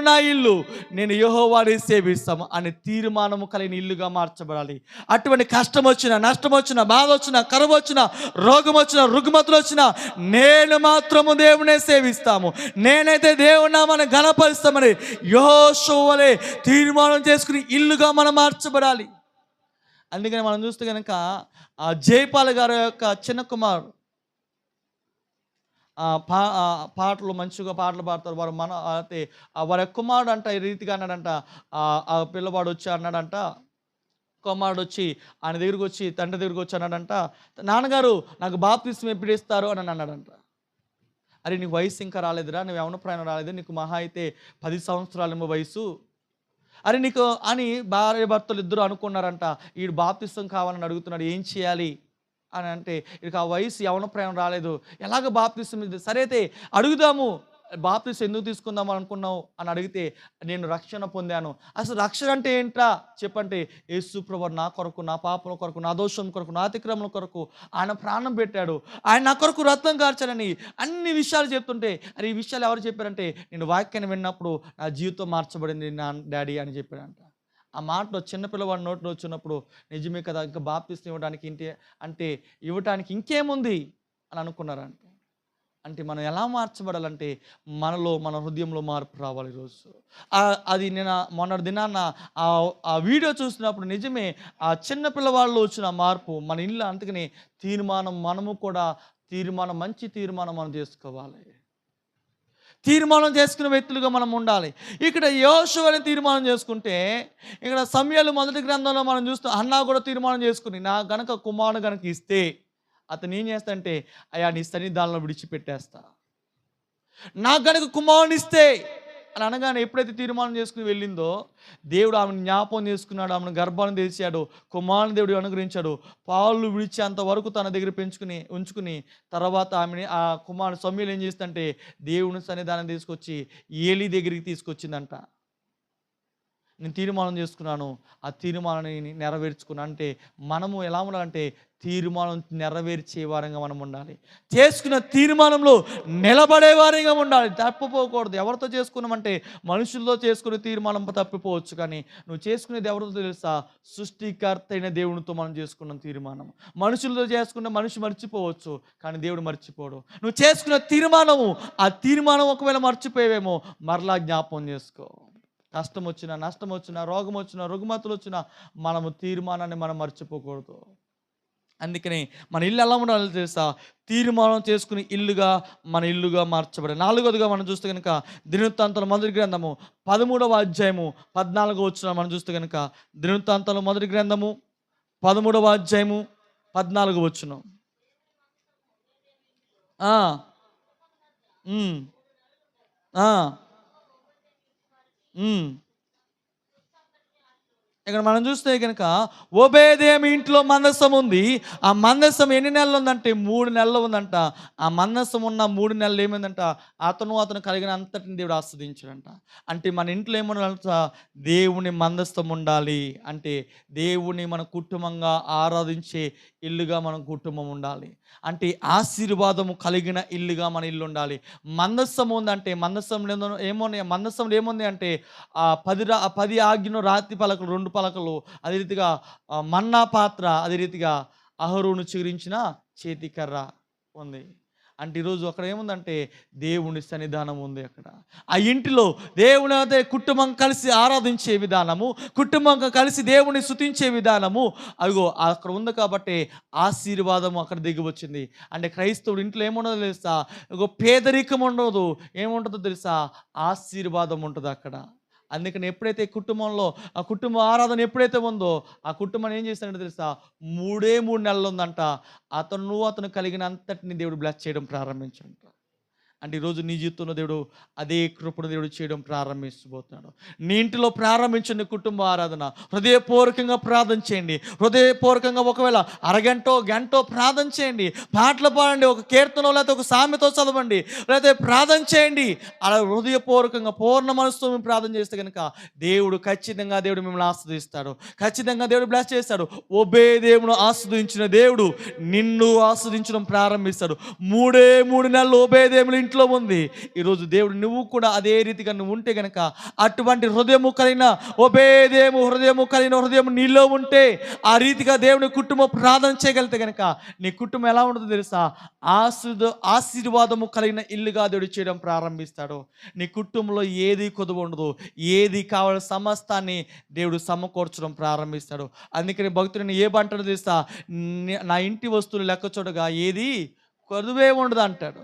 Speaker 1: నా ఇల్లు నేను యెహోవాని సేవిస్తాము అనే తీర్మానము కలిగిన ఇల్లుగా మార్చబడాలి. అటువంటి కష్టం వచ్చినా, నష్టం వచ్చినా, బాధ వచ్చినా, కరువు వచ్చినా, రోగం వచ్చినా, రుగ్మతులు వచ్చినా నేను మాత్రము దేవునే సేవిస్తాము, నేనైతే దేవుని నామాన్ని ఘనపరుస్తామని యెహోషువలే తీర్మానం చేసుకుని ఇల్లుగా మనం మార్చబడాలి. అందుకని మనం చూస్తే కనుక ఆ జైపాల్ గారి యొక్క చిన్న కుమారుడు పాటలు మంచిగా పాటలు పాడతారు. వారు అయితే వారి కుమారుడు అంట ఈ రీతిగా అన్నాడంట. ఆ పిల్లవాడు వచ్చి అన్నాడంట, కుమారుడు వచ్చి ఆయన దగ్గరికి వచ్చి తండ్రి దగ్గరికి వచ్చి అన్నాడంట, నాన్నగారు నాకు బాప్తిస్మం ఎప్పుడు ఇస్తారు అని అన్నాడంట. అరే నీకు వయసు ఇంకా రాలేదురా, నువ్వు యవ్వన ప్రాయం రాలేదు, నీకు మహా అయితే 10 సంవత్సరాలేమో వయసు, అరే నీకు అని భార్య భర్తలు ఇద్దరు అనుకున్నారంట. వీడు బాప్తిస్మం కావాలని అడుగుతున్నాడు, ఏం చేయాలి అని అంటే, ఇక ఆ వయసు యవ్వన ప్రాయం రాలేదు, ఎలాగ బాప్తిస్మం? సరే అయితే అడుగుదాము, బాప్తిస్మం ఎందుకు తీసుకుందాం అనుకున్నావు అని అడిగితే, నేను రక్షణ పొందాను. అసలు రక్షణ అంటే ఏంట్రా చెప్పంటే, యేసు ప్రభువు నా కొరకు, నా పాపల కొరకు, నా దోషం కొరకు, నా అతిక్రమణ కొరకు ఆయన ప్రాణం పెట్టాడు, ఆయన నా కొరకు రక్తం కార్చాడని అన్ని విషయాలు చెప్తుంటే, అరే ఈ విషయాలు ఎవరు చెప్పారంటే, నేను వాక్యాన్ని విన్నప్పుడు నా జీవితం మార్చబడింది నా డాడీ అని చెప్పాడంట. ఆ మాటలో చిన్నపిల్లవాడి నోట్లో వచ్చినప్పుడు నిజమే కదా, ఇంకా బాప్తిస్మం ఇవ్వడానికి ఇంకేముంది అని అనుకున్నారంట. అంటే మనం ఎలా మార్చబడాలంటే మన హృదయంలో మార్పు రావాలి. ఈరోజు అది నేను మొన్నటి దినాన్న ఆ వీడియో చూసినప్పుడు నిజమే ఆ చిన్న పిల్లవాళ్ళు వచ్చిన మార్పు మన ఇల్లు. అందుకని మనము కూడా మంచి తీర్మానం మనం చేసుకోవాలి. తీర్మానం చేసుకునే వ్యక్తులుగా మనం ఉండాలి. ఇక్కడ యోషువని తీర్మానం చేసుకుంటే, ఇక్కడ సమూయేలు మొదటి గ్రంథంలో మనం చూస్తాం, హన్నా కూడా తీర్మానం చేసుకుని నా గనక కుమారుడు గనక ఇస్తే అతను ఏం చేస్తాడంటే, అయ్యా నీ సన్నిధానంలో విడిచిపెట్టేస్తా, నాకు గనక కుమారుని ఇస్తే అని అనగానే ఎప్పుడైతే తీర్మానం చేసుకుని వెళ్ళిందో, దేవుడు ఆమెను జ్ఞాపకం చేసుకున్నాడు, ఆమెను గర్భాన్ని తెరిచాడు, కుమారుని దేవుడు అనుగ్రహించాడు. పాలు విడిచేంత వరకు తన దగ్గర ఉంచుకుని తర్వాత ఆమెని ఆ కుమారుడు సమూయేలు ఏం చేస్తుందంటే దేవుని సన్నిధానం తీసుకొచ్చి ఏలీ దగ్గరికి తీసుకొచ్చిందంట. నేను తీర్మానం చేసుకున్నాను, ఆ తీర్మానాన్ని నెరవేర్చుకున్నాను. అంటే మనము ఎలా ఉండాలంటే తీర్మానం నెరవేర్చే వారంగా మనం ఉండాలి. చేసుకున్న తీర్మానంలో నిలబడే వారంగా ఉండాలి, తప్పిపోకూడదు. ఎవరితో చేసుకున్నామంటే మనుషులతో చేసుకునే తీర్మానం తప్పిపోవచ్చు, కానీ నువ్వు చేసుకునేది ఎవరితో తెలుసా? సృష్టికర్త అయిన దేవునితో మనం చేసుకున్న తీర్మానం. మనుషులతో చేసుకున్న మనిషి మర్చిపోవచ్చు, కానీ దేవుడు మర్చిపోడు. నువ్వు చేసుకున్న తీర్మానము, ఆ తీర్మానం ఒకవేళ మర్చిపోయేవేమో మరలా జ్ఞాపకం చేసుకో. కష్టం వచ్చినా, నష్టం వచ్చినా, రోగం వచ్చినా, రుగ్మతులు వచ్చినా మనము తీర్మానాన్ని మనం మర్చిపోకూడదు. అందుకని మన ఇల్లు ఎలా ఉండాలో తెలుసా? తీర్మానం చేసుకుని మన ఇల్లుగా మార్చబడాలి. 4వదిగా మనం చూస్తే కనుక దినవృత్తాంతాల మొదటి గ్రంథము 13వ అధ్యాయము 14వ వచనం మనం చూస్తే కనుక దినవృత్తాంతాల మొదటి గ్రంథము 13వ అధ్యాయము 14వ వచనం. ఇక్కడ మనం చూస్తే కనుక ఓబేదేమి ఇంట్లో మందసం ఉంది. ఆ మందసం ఎన్ని నెలలు ఉందంటే 3 నెలలు ఉందంట. ఆ మందసం ఉన్న 3 నెలలు ఏమైందంట, అతను కలిగిన అంతటిని దేవుడు ఆస్వాదించాడంట. అంటే మన ఇంట్లో ఏమన్నా దేవుని మందసం ఉండాలి అంటే దేవుని మన కుటుంబంగా ఆరాధించే ఇల్లుగా మన కుటుంబం ఉండాలి. అంటే ఆశీర్వాదము కలిగిన ఇల్లుగా మన ఇల్లు ఉండాలి. మందసం ఉందంటే మందసంలో ఏముంది అంటే 10 ఆజ్ఞలు, రాతి పలకలు, 2 పలకలు, అదే రీతిగా మన్నా పాత్ర, అదే రీతిగా అహరోను చిగురించిన చేతికర్ర ఉంది. అంటే ఈరోజు అక్కడ ఏముందంటే దేవుని సన్నిధానం ఉంది అక్కడ. ఆ ఇంటిలో దేవుని అదే కుటుంబం కలిసి ఆరాధించే విధానము, కుటుంబంగా కలిసి దేవుని స్తుతించే విధానము అదిగో అక్కడ ఉంది కాబట్టి ఆశీర్వాదము అక్కడ దిగి వచ్చింది. అంటే క్రైస్తవుడు ఇంట్లో ఏముండదో తెలుసా? ఇగో పేదరికం ఉండదు, ఏముంటుందో తెలుసా? ఆశీర్వాదం ఉంటుంది అక్కడ. అందుకని ఎప్పుడైతే కుటుంబంలో ఆ కుటుంబ ఆరాధన ఎప్పుడైతే ఉందో ఆ కుటుంబాన్ని ఏం చేస్తాడంటే తెలుసా? 3 నెలలు ఉందంట. అతను కలిగినంతటిని దేవుడు బ్లెస్ చేయడం ప్రారంభించంట. అంటే ఈరోజు నీ జీవితంలో దేవుడు అదే కృపను దేవుడు చేయడం ప్రారంభించబోతున్నాడు. నీ ఇంటిలో ప్రారంభించండి కుటుంబ ఆరాధన. హృదయపూర్వకంగా ప్రార్థన చేయండి. హృదయపూర్వకంగా ఒకవేళ అరగంటో గంటో ప్రార్థన చేయండి, పాటలు పాడండి, ఒక కీర్తనో లేకపోతే ఒక సామెతో చదవండి, లేకపోతే ప్రార్థన చేయండి. అలా హృదయపూర్వకంగా పూర్ణ మనసుతో మేము ప్రార్థన చేస్తే కనుక ఖచ్చితంగా దేవుడు మిమ్మల్ని ఆస్వాదిస్తాడు. ఖచ్చితంగా దేవుడు బ్లెస్ చేస్తాడు. దేవుడు ఆస్వాదించిన దేవుడు నిన్ను ఆస్వాదించడం ప్రారంభిస్తాడు. 3 నెలలు దేవుడు ఇంట్లో ఉంది. ఈరోజు దేవుడు నువ్వు కూడా అదే రీతిగా నువ్వు ఉంటే గనక, అటువంటి హృదయము కలిగిన హృదయం నీలో ఉంటే, ఆ రీతిగా దేవుని కుటుంబం ప్రార్థన చేయగలిగితే గనక నీ కుటుంబం ఎలా ఉంటుందో తెలుసా? ఆశీర్వాదము కలిగిన ఇల్లుగా దేవుడు చేయడం ప్రారంభిస్తాడు. నీ కుటుంబంలో ఏది కొదువు ఉండదు, ఏది కావాలో సమస్తాన్ని దేవుడు సమకూర్చడం ప్రారంభిస్తాడు. అందుకని భక్తుడిని ఏ అంటాడో తెలుసా? నా ఇంటి వస్తువులు లెక్క చూడగా ఏది కొదువే ఉండదు అంటాడు.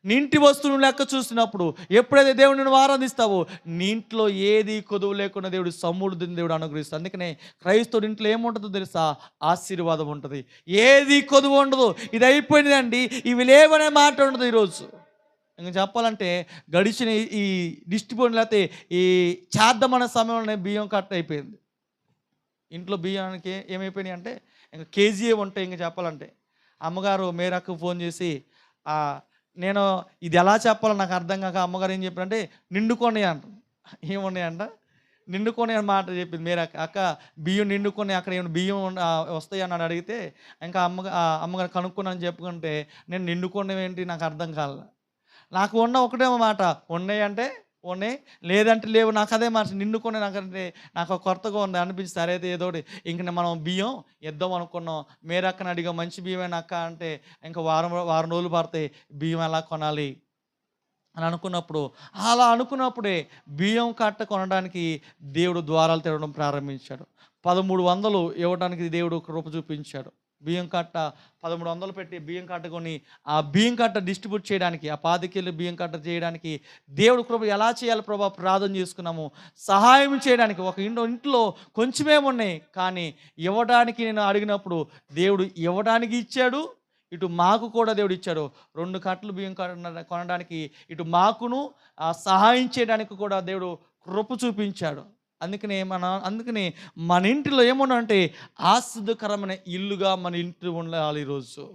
Speaker 1: నీ ఇంటి వస్తువులను లెక్క చూసినప్పుడు ఎప్పుడైతే దేవుడిని నువ్వు ఆరాధిస్తావో నీ ఇంట్లో ఏది కొదువు లేకుండా దేవుడు సమృద్ధిని దేవుడు అనుగ్రహిస్తాడు. అందుకనే క్రైస్తవుడి ఇంట్లో ఏముంటుందో తెలుసా? ఆశీర్వాదం ఉంటుంది. ఏది కొదువు ఉండదు. ఇది అయిపోయిందండి, ఇవి లేవనే మాట ఉండదు. ఈరోజు ఇంకా చెప్పాలంటే గడిచిన ఈ డిస్ట్రిబ్యూషన్ లేకపోతే ఈ చేద్దామనే సమయంలోనే బియ్యం కట్ అయిపోయింది. ఇంట్లో బియ్యానికి ఏమైపోయినాయి అంటే ఇంకా కేజీ ఉంటాయి. ఇంకా చెప్పాలంటే అమ్మగారు మేరకు ఫోన్ చేసి నేను ఇది ఎలా చెప్పాలో నాకు అర్థం కాక అమ్మగారు ఏం చెప్పారంటే నిండుకొని అంట. ఏమున్నాయంట? నిండుకొని అని మాట చెప్పింది. మీరు అక్క బియ్యం నిండుకొని అక్కడ ఏమైనా బియ్యం వస్తాయి అని అడిగితే ఇంకా అమ్మగారు కనుక్కున్నాను చెప్పుకుంటే నేను నిండుకొని ఏంటి నాకు అర్థం కాలే. నాకు ఒకటే మాట, ఉన్నాయి అంటే ఉన్నాయి, లేదంటే లేవు. నాకు అదే మాట, నిండుకొని నాకంటే నాకు కొత్తగా ఉంది అనిపించి సరే అయితే ఏదోటి ఇంక మనం బియ్యం ఇద్దాం అనుకున్నాం. మేరక్కని అడిగా మంచి బియ్యమేనా అక్క అంటే ఇంకా వారం రోజులు పడతాయి బియ్యం ఎలా కొనాలి అని అలా అనుకున్నప్పుడే బియ్యం కట్ట కొనడానికి దేవుడు ద్వారాలు తెరవడం ప్రారంభించాడు. 1300 ఇవ్వడానికి దేవుడు కృప చూపించాడు. బియ్యం కట్ట 1300 పెట్టి బియ్యం కట్ట కొని ఆ బియ్యం కట్ట డిస్ట్రిబ్యూట్ చేయడానికి, ఆ 10 కిలో బియ్యం కట్ట చేయడానికి దేవుడు కృప ఎలా చేయాలి ప్రభా ప్రార్థన చేసుకున్నాము. సహాయం చేయడానికి ఒక ఇంట్లో కొంచెమే ఉన్నాయి, కానీ ఇవ్వడానికి నేను అడిగినప్పుడు దేవుడు ఇవ్వడానికి ఇచ్చాడు, ఇటు మాకు కూడా దేవుడు ఇచ్చాడు. 2 కట్టలు బియ్యం కొనడానికి ఇటు మాకును సహాయం చేయడానికి కూడా దేవుడు కృప చూపించాడు. అందుకనే మన ఇంటిలో ఏమన్నా ఆస్వాదకరమైన ఇల్లుగా మన ఇంటి ఉండాలి ఈరోజు.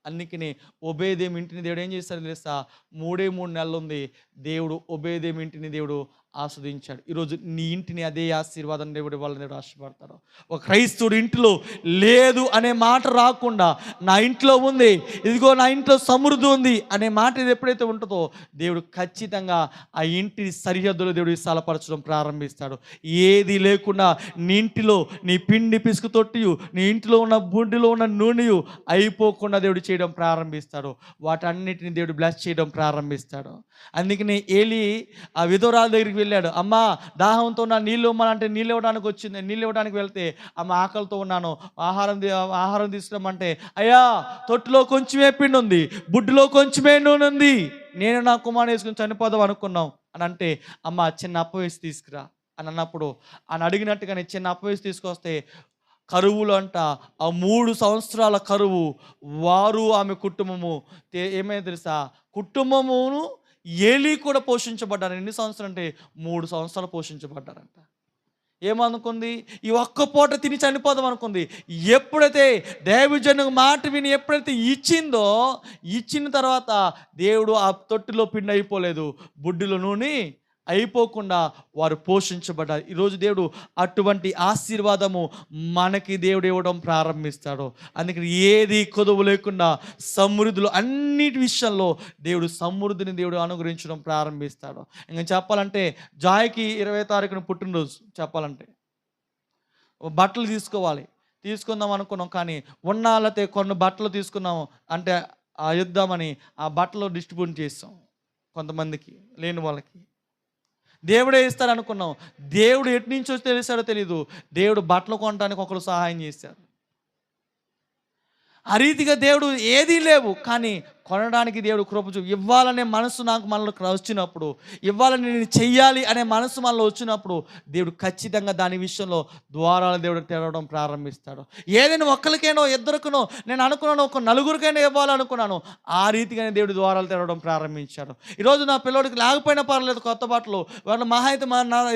Speaker 1: అందుకని ఒబేదేము ఇంటిని దేవుడు ఏం చేస్తాడు తెలుసా? 3 నెలలు ఉంది. దేవుడు ఒబేదేము ఇంటిని దేవుడు ఆస్వాదించాడు. ఈరోజు నీ ఇంటిని అదే ఆశీర్వాదం దేవుడు వాళ్ళని దేవుడు ఆశీర్వాడతారు. ఒక క్రైస్తవుడు ఇంట్లో లేదు అనే మాట రాకుండా నా ఇంట్లో ఉంది, ఇదిగో నా ఇంట్లో సమృద్ధి ఉంది అనే మాట ఇది ఎప్పుడైతే ఉంటుందో దేవుడు ఖచ్చితంగా ఆ ఇంటి సరిహద్దులో దేవుడు స్థలపరచడం ప్రారంభిస్తాడు. ఏది లేకుండా నీ ఇంటిలో నీ పిండి పిసుకు తొట్టియు, నీ ఇంటిలో ఉన్న బుడ్డిలో ఉన్న నూనెయు అయిపోకుండా దేవుడు చేయడం ప్రారంభిస్తాడు. వాటన్నిటిని దేవుడు బ్లెస్ చేయడం ప్రారంభిస్తాడు. అందుకని ఏలీ ఆ విధవరాల దగ్గరికి వెళ్ళాడు. అమ్మ దాహంతో నా నీళ్ళు ఇవ్వమంటే నీళ్ళు ఇవ్వడానికి వచ్చింది. నీళ్ళు ఇవ్వడానికి వెళ్తే అమ్మ ఆకలితో ఉన్నాను, ఆహారం తీసుకురమ్మంటే అయ్యా తొట్టులో కొంచెమే పిండి ఉంది, బుడ్డిలో కొంచెమే నూనె ఉంది, నేను నా కుమారుని వేసుకుని చనిపోదాం అనుకున్నాం అని అంటే అమ్మ చిన్న అప్ప వేసి తీసుకురా అని అన్నప్పుడు అని అడిగినట్టుగానే చిన్న అప్ప వేసి తీసుకొస్తే కరువులు అంట ఆ 3 సంవత్సరాల కరువు వారు ఆమె కుటుంబము ఏమైనా తెలుసా? కుటుంబమును ఏలీ కూడా పోషించబడ్డారు. ఎన్ని సంవత్సరాలు అంటే 3 సంవత్సరాలు పోషించబడ్డారంట. ఏమనుకుంది? ఈ ఒక్క పూట తిని చనిపోదాం అనుకుంది. ఎప్పుడైతే దైవజనుకు మాట విని ఎప్పుడైతే ఇచ్చిన తర్వాత దేవుడు ఆ తొట్టిలో పిండి అయిపోలేదు, బుడ్డిలో నూనె అయిపోకుండా వారు పోషించబడ్డారు. ఈరోజు దేవుడు అటువంటి ఆశీర్వాదము మనకి దేవుడు ఇవ్వడం ప్రారంభిస్తాడు. అందుకని ఏది కొదువు లేకుండా సమృద్ధులు అన్నిటి విషయంలో దేవుడు సమృద్ధిని దేవుడు అనుగ్రహించడం ప్రారంభిస్తాడు. ఇంకా చెప్పాలంటే జాయ్కి 20వ తారీఖున పుట్టినరోజు. చెప్పాలంటే బట్టలు తీసుకుందాం అనుకున్నాం, కానీ లేకపోతే కొన్ని బట్టలు తీసుకున్నాము అంటే ఇద్దామని ఆ బట్టలు డిస్ట్రిబ్యూట్ చేస్తాం కొంతమందికి, లేని వాళ్ళకి. దేవుడే ఇస్తారనుకున్నాం. దేవుడు ఎటు నుంచో తెలిసాడో తెలీదు, దేవుడు బట్టలు కొనడానికి ఒకరు సహాయం చేశారు. ఆ రీతిగా దేవుడు ఏదీ లేవు, కానీ కొనడానికి దేవుడు కృప ఇవ్వాలనే మనసు నాకు మనలో వచ్చినప్పుడు, ఇవ్వాలని నేను చెయ్యాలి అనే మనసు మనలో వచ్చినప్పుడు, దేవుడు ఖచ్చితంగా దాని విషయంలో ద్వారాలు దేవుడు తెరవడం ప్రారంభిస్తాడు. ఏదైనా ఒక్కరికైనా ఇద్దరికనో నేను అనుకున్నాను, ఒక నలుగురికైనా ఇవ్వాలనుకున్నాను, ఆ రీతిగానే దేవుడు ద్వారాలు తెరవడం ప్రారంభించాడు. ఈరోజు నా పిల్లోడికి లేకపోయినా పర్లేదు కొత్త బట్టలు, వాళ్ళ మహా అయితే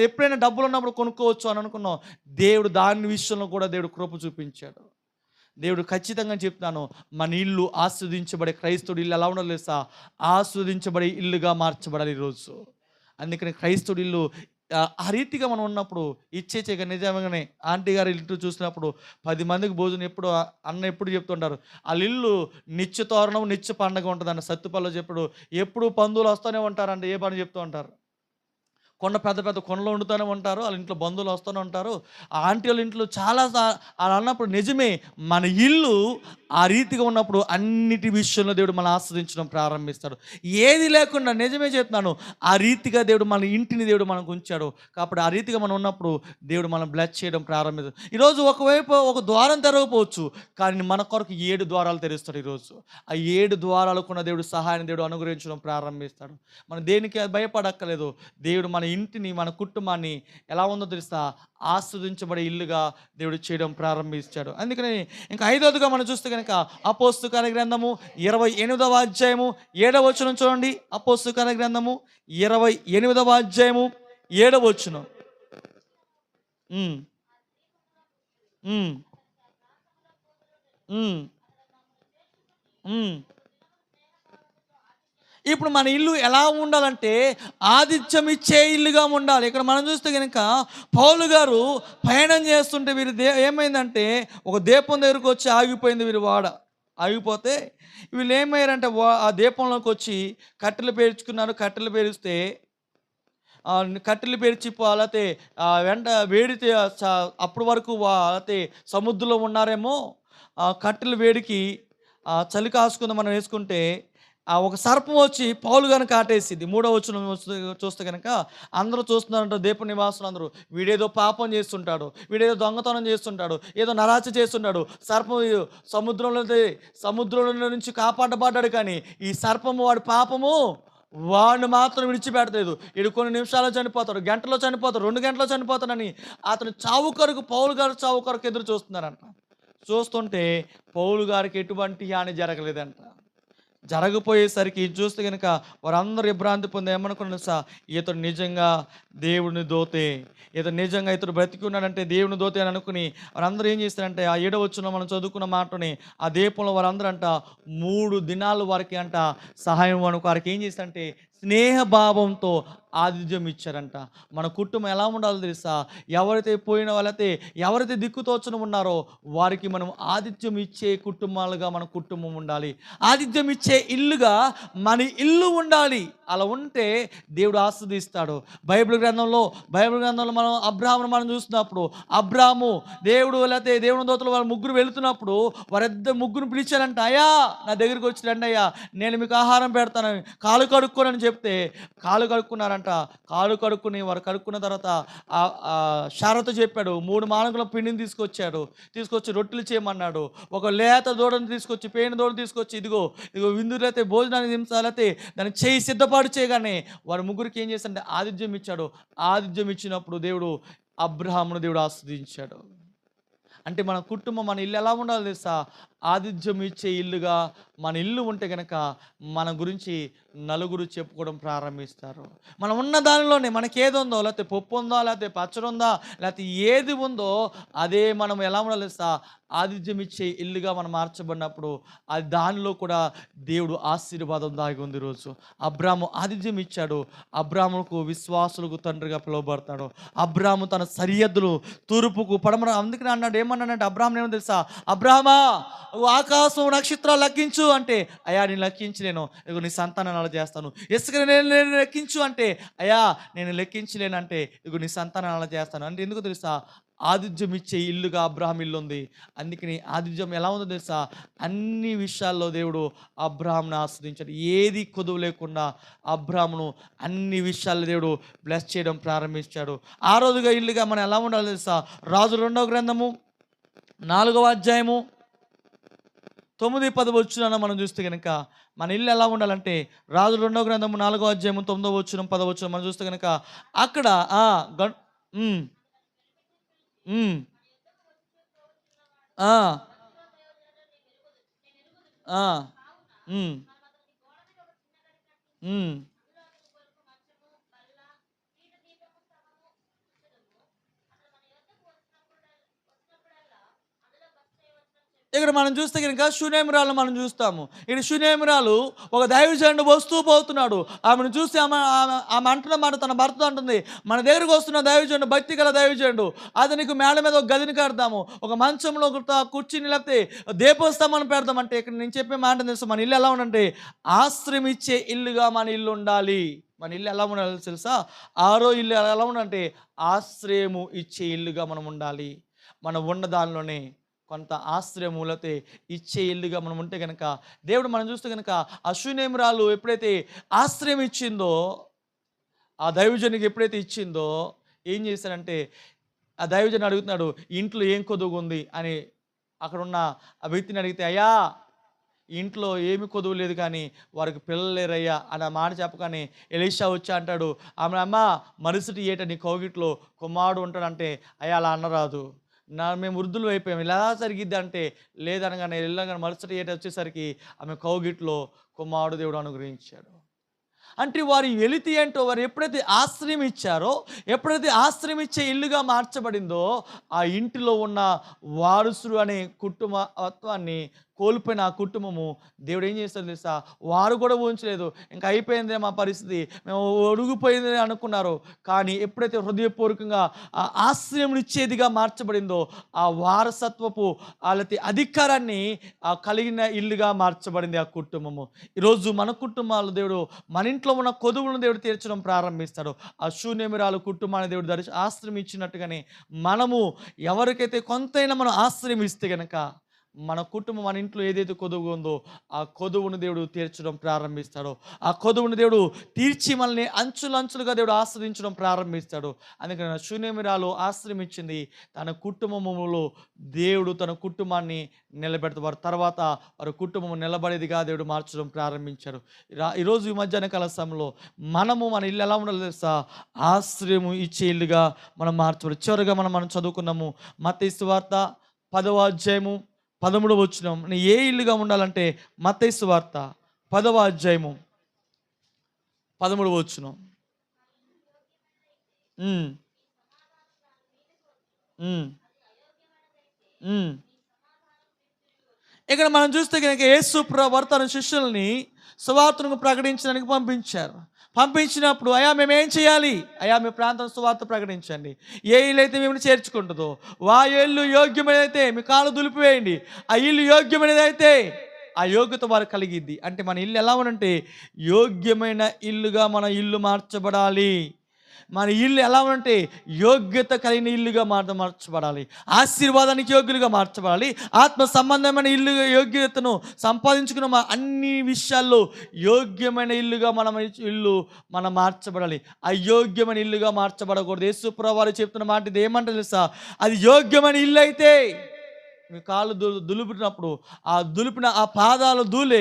Speaker 1: ఎప్పుడైనా డబ్బులు ఉన్నప్పుడు కొనుక్కోవచ్చు అని అనుకున్నాం, దేవుడు దాని విషయంలో కూడా దేవుడు కృప చూపించాడు. దేవుడు ఖచ్చితంగా చెప్తాను, మన ఇల్లు ఆస్వాదించబడే క్రైస్తవుడు ఇల్లు ఎలా ఉండాలి తెలుసా? ఆస్వాదించబడే ఇల్లుగా మార్చబడాలి ఈరోజు. అందుకని క్రైస్తవుడు ఇల్లు ఆ రీతిగా మనం ఉన్నప్పుడు ఇచ్చేగా నిజంగానే ఆంటీ గారు ఇల్లు చూసినప్పుడు 10 మందికి భోజనం ఎప్పుడు అన్న ఎప్పుడు చెప్తుంటారు, వాళ్ళ ఇల్లు నిత్య తోరణం నిత్య పండగ ఉంటుందన్న. సత్తుపల్లిలో చెప్పుడు ఎప్పుడు పందువులు వస్తూనే ఉంటారంటే ఏ పని చెప్తూ ఉంటారు. పెద్ద పెద్ద కొండలు వండుతూనే ఉంటారు, వాళ్ళ ఇంట్లో బంధువులు వస్తూనే ఉంటారు. ఆ ఆంటీ వాళ్ళ ఇంట్లో చాలా అలా అన్నప్పుడు నిజమే, మన ఇల్లు ఆ రీతిగా ఉన్నప్పుడు అన్నిటి విషయంలో దేవుడు మనం ఆస్వాదించడం ప్రారంభిస్తాడు. ఏది లేకుండా నిజమే చెప్తున్నాను, ఆ రీతిగా దేవుడు మన ఇంటిని దేవుడు మనకు ఉంచాడు. కాబట్టి ఆ రీతిగా మనం ఉన్నప్పుడు దేవుడు మనం బ్లెస్ చేయడం ప్రారంభిస్తాడు. ఈరోజు ఒకవైపు ఒక ద్వారం తెరవకపోవచ్చు, కానీ మన కొరకు 7 ద్వారాలు తెరుస్తాడు. ఈరోజు ఆ 7 ద్వారాలకున్న దేవుడు సహాయాన్ని దేవుడు అనుగ్రహించడం ప్రారంభిస్తాడు. మనం దేనికి భయపడక్కలేదు. దేవుడు మన ఇంటిని, మన కుటుంబాన్ని ఎలా ఉందో తెలుసా, ఆస్వాదించబడే ఇల్లుగా దేవుడు చేయడం ప్రారంభించాడు. అందుకని ఇంకా 5వదిగా మనం చూస్తే కనుక అపోస్తల గ్రంథము 28వ అధ్యాయము 7వ వచనం చూడండి. అపోస్తల గ్రంథము 28వ అధ్యాయము 7వ వచనం. ఉమ్ ఉమ్ ఉమ్ ఉమ్ ఇప్పుడు మన ఇల్లు ఎలా ఉండాలంటే ఆతిథ్యం ఇచ్చే ఇల్లుగా ఉండాలి. ఇక్కడ మనం చూస్తే కనుక పౌలు గారు ప్రయాణం చేస్తుంటే వీరు ఏమైందంటే ఒక దీపం దగ్గరకు వచ్చి ఆగిపోయింది. వీరు వాడ ఆగిపోతే వీళ్ళు ఏమయ్యారంటే ఆ దీపంలోకి వచ్చి కట్టెలు పేర్చుకున్నారు. కట్టెలు పేరిస్తే కట్టెలు పేర్చి లేకపోతే వెంట వేడితే అప్పటి వరకు లేకపోతే సముద్రంలో ఉన్నారేమో, కట్టెలు వేడికి చలి కాసుకుందాం మనం వేసుకుంటే ఒక సర్పం వచ్చి పౌలు గారిని కాటేసింది. 3వ వచనం చూస్తే కనుక అందరూ చూస్తున్నారంట, దీప నివాసులు అందరూ, వీడేదో పాపం చేస్తుంటాడు, వీడేదో దొంగతనం చేస్తుంటాడు, ఏదో నరాచ చేస్తుంటాడు. సర్పం సముద్రంలో నుంచి కాపాడబడ్డాడు, కానీ ఈ సర్పము వాడి పాపము వాడిని మాత్రం విడిచిపెడలేదు. వీడు కొన్ని నిమిషాల్లో చనిపోతాడు, గంటలో చనిపోతాడు, 2 గంటలో చనిపోతాడని అతను చావు కొరకు, పౌలు గారు చావు కొరకు ఎదురు చూస్తున్నారంట. చూస్తుంటే పౌలు గారికి ఎటువంటి హాని జరగలేదంట. జరగపోయేసరికి చూస్తే కనుక వారందరూ విభ్రాంతి పొంది ఏమనుకున్నా, ఇతడు నిజంగా దేవుని దోతే, ఇతడు నిజంగా ఇతడు బ్రతికి ఉన్నాడంటే దేవుని దోతే అని అనుకుని వారందరూ ఏం చేస్తారంటే ఆ 7వ వచనంలో మనం చదువుకున్న మాటని ఆ దీపంలో వారందరూ అంట 3 దినాలు వారికి అంట సహాయం వారికి ఏం చేస్తారంటే స్నేహభావంతో ఆతిథ్యం ఇచ్చారంట. మన కుటుంబం ఎలా ఉండాలో తెలుసా? ఎవరైతే పోయిన వాళ్ళైతే ఎవరైతే దిక్కుతోచన ఉన్నారో వారికి మనం ఆతిథ్యం ఇచ్చే కుటుంబాలుగా మన కుటుంబం ఉండాలి. ఆతిథ్యం ఇచ్చే ఇల్లుగా మన ఇల్లు ఉండాలి. అలా ఉంటే దేవుడు ఆస్వాదిస్తాడు. బైబిల్ గ్రంథంలో మనం అబ్రాహామును మనం చూసినప్పుడు, అబ్రాహాము దేవుడు లేకపోతే దేవుని దూతలు వాళ్ళ ముగ్గురు వెళుతున్నప్పుడు వారిద్దరు ముగ్గురు పిలిచారంట, అయ్యా నా దగ్గరికి వచ్చి రండి అయ్యా, నేను మీకు ఆహారం పెడతానని, కాలు కడుక్కోనని చెప్తే కాలు కడుక్కున్నారంట. కాలు కడుక్కుని వారు కడుక్కున్న తర్వాత షరతు చెప్పాడు. 3 మానకుల పిండిని తీసుకొచ్చి రొట్టెలు చేయమన్నాడు. ఒక లేత దూడను తీసుకొచ్చి, పేను దూడను తీసుకొచ్చి, ఇదిగో విందులు అయితే భోజనాన్ని దించాలైతే దాన్ని చేయి సిద్ధపాటు చేయగానే వారి ముగ్గురికి ఏం చేశాడంటే ఆతిథ్యం ఇచ్చాడు. ఆతిథ్యం ఇచ్చినప్పుడు అబ్రహామును దేవుడు ఆస్వాదించాడు. అంటే మన కుటుంబం, మన ఇల్లు ఎలా ఉండాలి తెలుసా? ఆతిథ్యం ఇచ్చే ఇల్లుగా మన ఇల్లు ఉంటే కనుక మన గురించి నలుగురు చెప్పుకోవడం ప్రారంభిస్తారు. మనం ఉన్న దానిలోనే మనకి ఏది ఉందో, లేకపోతే పప్పు ఉందా, లేకపోతే పచ్చడి ఉందా, లేకపోతే ఏది ఉందో అదే మనం ఎలా ఉండాలి తెలుసా? ఆతిథ్యం ఇచ్చే ఇల్లుగా మనం మార్చబడినప్పుడు అది దానిలో కూడా దేవుడు ఆశీర్వాదం దాగి ఉంది. ఈరోజు అబ్రాము ఆతిథ్యం ఇచ్చాడు. అబ్రాముకు విశ్వాసులకు తండ్రిగా పిలువబడతాడు. అబ్రాము తన సరిహద్దులు తూర్పుకు పడమర, అందుకని అన్నాడు, ఏమన్నాడంటే అబ్రాహ్మణ్ ఏమో తెలుసా? అబ్రాహ్మా ఆకాశం నక్షత్రాలు లెక్కించు అంటే, అయ్యా నేను లెక్కించలేను, ఇదిగో నీ సంతానం అలా చేస్తాను. ఇసుక నేను లెక్కించు అంటే, అయ్యా నేను లెక్కించలేనంటే, ఇదిగో నీ సంతానం అలా చేస్తాను అంటే. ఎందుకు తెలుసా? ఆతిథ్యం ఇచ్చే ఇల్లుగా అబ్రహాం ఇల్లు ఉంది. అందుకని ఆతిథ్యం ఎలా ఉందో తెలుసా? అన్ని విషయాల్లో దేవుడు అబ్రహాంను ఆస్వాదించాడు. ఏది కొదువు లేకుండా అబ్రహామును అన్ని విషయాల్లో దేవుడు బ్లెస్ చేయడం ప్రారంభించాడు. ఆ రోజుగా ఇల్లుగా మనం ఎలా ఉండాలో తెలుసా? రాజు 2వ గ్రంథము 4వ అధ్యాయము 9-10 వచనాలను మనం చూస్తే కనుక మన ఇల్లు ఎలా ఉండాలంటే, రాజు 2వ గ్రంథము 4వ అధ్యాయము 9వ వచనం 10వ వచనం మనం చూస్తే కనుక అక్కడ గం హ్మ్. హ్మ్. ఆ! ఆ! హ్మ్. హ్మ్. ఇక్కడ మనం చూస్తే గనుక షూనేమిరాలను మనం చూస్తాము. ఇక్కడ షూనేమిరాలు ఒక దైవజనుడు వస్తూ పోతున్నాడు. ఆమెను చూసి ఆమె ఆమె ఆమె అంటున్న మాట తన భర్తతో అంటుంది. మన దగ్గరికి వస్తున్న దైవజనుడు భక్తి గల దైవజనుడు. అతనికి మేడ మీద ఒక గదిని కడదాము. ఒక మంచంలో ఒక కుర్చీని లేకపోతే దీపస్తంభాన్ని పెడదాం అంటే ఇక్కడ నేను చెప్పే మాట తెలుసా? మన ఇల్లు ఎలా ఉండంటే ఆశ్రయం ఇచ్చే ఇల్లుగా మన ఇల్లు ఉండాలి. మన ఇల్లు ఎలా ఉండాలో తెలుసా? ఆరో ఇల్లు ఎలా ఉండాలంటే ఆశ్రయము ఇచ్చే ఇల్లుగా మనం ఉండాలి. మనం ఉన్న దానిలోనే కొంత ఆశ్రయమూలతే ఇచ్చే ఇల్లుగా మనం ఉంటే గనక దేవుడు మనం చూస్తే గనక ఆ షూనేమిరాలు ఎప్పుడైతే ఆశ్రయం ఇచ్చిందో, ఆ దైవజనునికి ఎప్పుడైతే ఇచ్చిందో ఏం చేశాడంటే ఆ దైవజనుడు అడుగుతున్నాడు, ఇంట్లో ఏం కొదువుంది అని అక్కడున్న ఆ వ్యక్తిని అడిగితే, అయ్యా ఇంట్లో ఏమి కొదువు లేదు కానీ వారికి పిల్లలు లేరయ్యా అని ఆ మాట చెప్పగానే ఎలీషా వచ్చి అంటాడు, ఆమె అమ్మ మరుసటి ఏట నీ కౌగిట్లో కుమారుడు ఉంటాడంటే, అయ్యా అలా అనరాదు, మేము వృద్ధులు అయిపోయాం ఇలా జరిగిద్ది అంటే, లేదనగానే వెళ్ళగానే మరుసటి ఏట వచ్చేసరికి ఆమె కౌగిట్లో కుమారుడు దేవుడు అనుగ్రహించాడు. అంటే వారి వెలితి ఏంటో, వారు ఎప్పుడైతే ఆశ్రయం ఇచ్చారో, ఎప్పుడైతే ఆశ్రయం ఇచ్చే ఇల్లుగా మార్చబడిందో, ఆ ఇంటిలో ఉన్న వారసులు అనే కుటుంబత్వాన్ని కోల్పోయిన ఆ కుటుంబము దేవుడు ఏం చేస్తాడు తెలుసా? వారు కూడా ఊహించలేదు. ఇంక అయిపోయిందే మా పరిస్థితి, మేము ఒడిగిపోయింది అనుకున్నారు. కానీ ఎప్పుడైతే హృదయపూర్వకంగా ఆ ఆశ్రయం ఇచ్చేదిగా మార్చబడిందో, ఆ వారసత్వపు ఆళ్ళతి అధికారాన్ని కలిగిన ఇల్లుగా మార్చబడింది ఆ కుటుంబము. ఈరోజు మన కుటుంబాలు దేవుడు మన ఇంట్లో ఉన్న కొదువులను దేవుడు తీర్చడం ప్రారంభిస్తాడు. ఆ శూన్యమిరాలు కుటుంబాన్ని దేవుడు ఆశ్రయం ఇచ్చినట్టుగానే మనము ఎవరికైతే కొంతైనా మనం ఆశ్రయం ఇస్తే గనక మన కుటుంబం మన ఇంట్లో ఏదైతే కొదువు ఉందో ఆ కొదువును దేవుడు తీర్చడం ప్రారంభిస్తాడు. ఆ కొదువును దేవుడు తీర్చి మనల్ని అంచులంచులుగా దేవుడు ఆశ్రయించడం ప్రారంభిస్తాడు. అందుకని శూన్యమిరాలు ఆశ్రమించింది తన కుటుంబములో దేవుడు తన కుటుంబాన్ని నిలబెడతారు. తర్వాత వారి కుటుంబం నిలబడేదిగా దేవుడు మార్చడం ప్రారంభించాడు. ఈరోజు ఈ మధ్యాహ్న కాల సమయంలో మనము మన ఇల్లు ఎలా ఉండాలో తెలుసా? ఆశ్రయము ఇచ్చే ఇల్లుగా మనం మార్చబడి చివరిగా మనం చదువుకున్నాము మత్తయి సువార్త 10వ అధ్యాయము 13వ వచనం. ఏ ఇల్లుగా ఉండాలంటే మత్తయి సువార్త 10వ అధ్యాయము 13వ వచనం. హ్మ్. హ్మ్. హ్మ్. ఇక్కడ మనం చూస్తే కనుక యేసు ప్రభువారు తన శిష్యుల్ని సువార్తను ప్రకటించడానికి పంపించారు. పంపించినప్పుడు అయ్యా మేమేం చేయాలి? అయ్యా మీ ప్రాంతం సువార్త ప్రకటించండి. ఏ ఇల్లు అయితే మిమ్మల్ని చేర్చుకుంటుందో ఆ ఇల్లు యోగ్యమైనదైతే మీ కాళ్ళు దులిపివేయండి. ఆ ఇల్లు యోగ్యమైనదైతే ఆ యోగ్యత వారు కలిగిద్ది. అంటే మన ఇల్లు ఎలా ఉందంటే యోగ్యమైన ఇల్లుగా మన ఇల్లు మార్చబడాలి. మన ఇల్లు ఎలా ఉంటే యోగ్యత కలిగిన ఇల్లుగా మార్చబడాలి. ఆశీర్వాదానికి యోగ్యులుగా మార్చబడాలి. ఆత్మ సంబంధమైన ఇల్లు యోగ్యతను సంపాదించుకున్న అన్ని విషయాల్లో యోగ్యమైన ఇల్లుగా ఇల్లు మనం మార్చబడాలి. అయోగ్యమైన ఇల్లుగా మార్చబడకూడదు. యేసు ప్రభువారు చెప్తున్న మాట ఇది ఏమంటే తెలుసా? అది యోగ్యమైన ఇల్లు అయితే మీ కాళ్ళు దులిపినప్పుడు ఆ దులిపిన ఆ పాదాలు ధూళే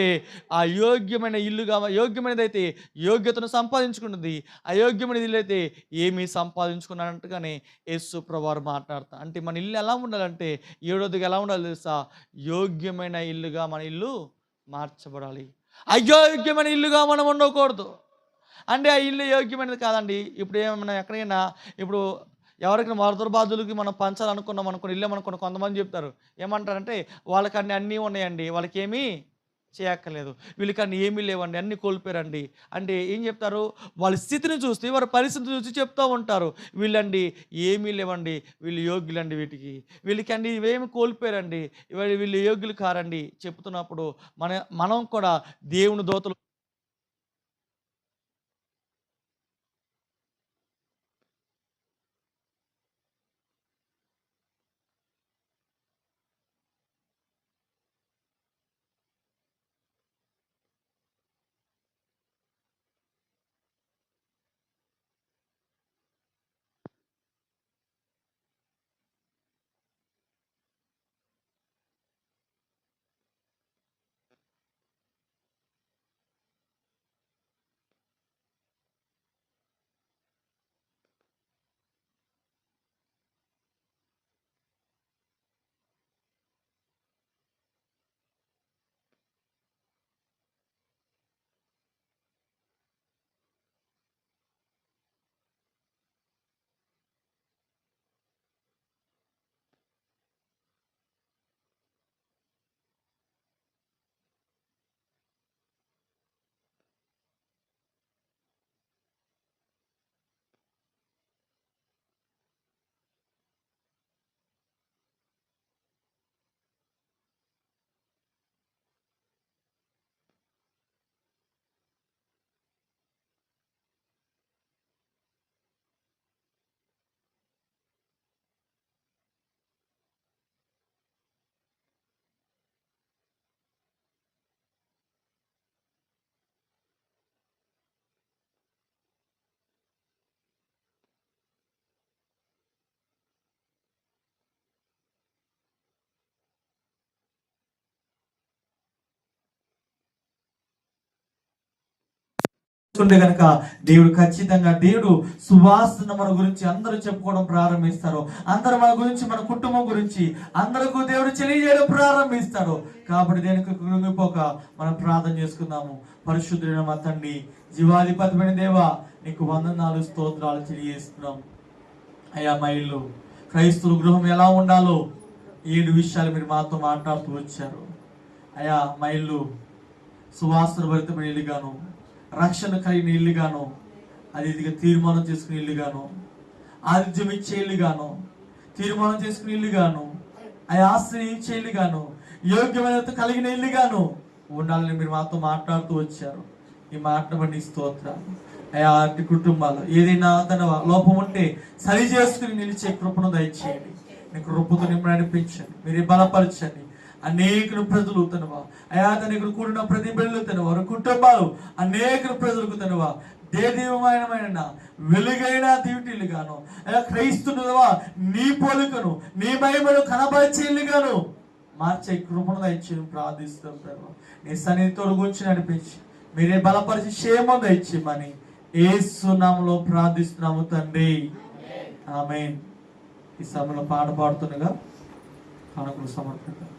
Speaker 1: ఆ యోగ్యమైన ఇల్లుగా యోగ్యమైనదైతే యోగ్యతను సంపాదించుకున్నది. అయోగ్యమైన ఇల్లు అయితే ఏమీ సంపాదించుకున్నట్టుగానే యేసు ప్రభువారు మాట్లాడతా. అంటే మన ఇల్లు ఎలా ఉండాలంటే ఏడోదిగా ఎలా ఉండాలి తెలుసా? యోగ్యమైన ఇల్లుగా మన ఇల్లు మార్చబడాలి. అయోగ్యమైన ఇల్లుగా మనం ఉండకూడదు. అంటే ఆ ఇల్లు యోగ్యమైనది కాదండి. ఇప్పుడు ఏమన్నా ఎక్కడైనా ఇప్పుడు ఎవరికైనా వరద బాధులకి మనం పంచాలనుకున్నాం అనుకోని వెళ్ళామనుకోండి, కొంతమంది చెప్తారు ఏమంటారంటే వాళ్ళకన్నీ అన్నీ ఉన్నాయండి, వాళ్ళకేమీ చేయక్కర్లేదు, వీళ్ళకన్నీ ఏమీ లేవండి, అన్నీ కోల్పోయారండి అంటే ఏం చెప్తారు? వాళ్ళ స్థితిని చూసి వారి పరిస్థితి చూసి చెప్తూ ఉంటారు. వీళ్ళండి ఏమీ లేవండి, వీళ్ళు యోగ్యులండి, వీళ్ళకండి ఇవేమి కోల్పోయారండి, వీళ్ళు యోగ్యులు కారండి చెప్తున్నప్పుడు మనం కూడా దేవుని దూతలు చేసుకుంటే కనుక దేవుడు ఖచ్చితంగా దేవుడు సువాసన మన గురించి అందరూ చెప్పుకోవడం ప్రారంభిస్తారు. అందరూ మన గురించి, మన కుటుంబం గురించి అందరికీ దేవుడు తెలియజేయడం ప్రారంభిస్తాడు. కాబట్టి దేనికి కృంగిపోక మనం ప్రార్థన చేసుకుందాము. పరిశుద్ధుడైన మా తండ్రి, జీవాధిపతిమైన దేవా, నీకు వందనాలు, స్తోత్రాలు తెలియజేస్తున్నాం. అయ్యా, మా ఇల్లు క్రైస్తవ గృహం ఎలా ఉండాలో 7 విషయాలు మీరు మాతో మాట్లాడుతూ వచ్చారు. అయ్యా, మా ఇల్లు సువాసన భరితమైన ఇల్లుగాను, రక్షణ కలిగిన ఇల్లుగాను, అది ఇదిగా తీర్మానం చేసుకునే ఇల్లుగాను, ఆతిథ్యం ఇచ్చే ఇల్లుగాను, తీర్మానం చేసుకునే ఇల్లుగాను, అయ్యా ఆస్తిని ఇచ్చే ఇల్లుగాను, యోగ్యమైన కలిగిన ఇల్లుగాను ఉండాలని మీరు మాతో మాట్లాడుతూ వచ్చారు. ఈ మాట బట్టి స్తోత్రాలు. అయ్యా, అటు కుటుంబాలు ఏదైనా తన లోపం ఉంటే సరి చేసుకుని నిలిచే కృపను దయచేయండి. నీ కృపతో మిమ్మల్ని నడిపించండి, మీరు బలపరచండి. అనేక ప్రజలు తనవా అయా, తన ఇక్కడ కూడిన ప్రతి బిడ్డలు తన వారి కుటుంబాలు అనేక ప్రజలకు తనవా దేదీవమైన వెలుగైన దివిటీలుగాను, అయా క్రైస్తునువా నీ పోలికను, నీ మహిమను కనబరిచేలుగాను మార్చే కృపను దయచేయని ప్రార్థిస్తాం. నీ సన్నిధితో గురించి నడిపించి మీరే బలపరిచి క్షేమం దయచేయమని యేసు నామములో ప్రార్థిస్తున్నాము తండ్రి, ఆమేన్. ఈ సమయంలో పాట పాడుతుండగా కానుకలు సమర్పిద్దాం.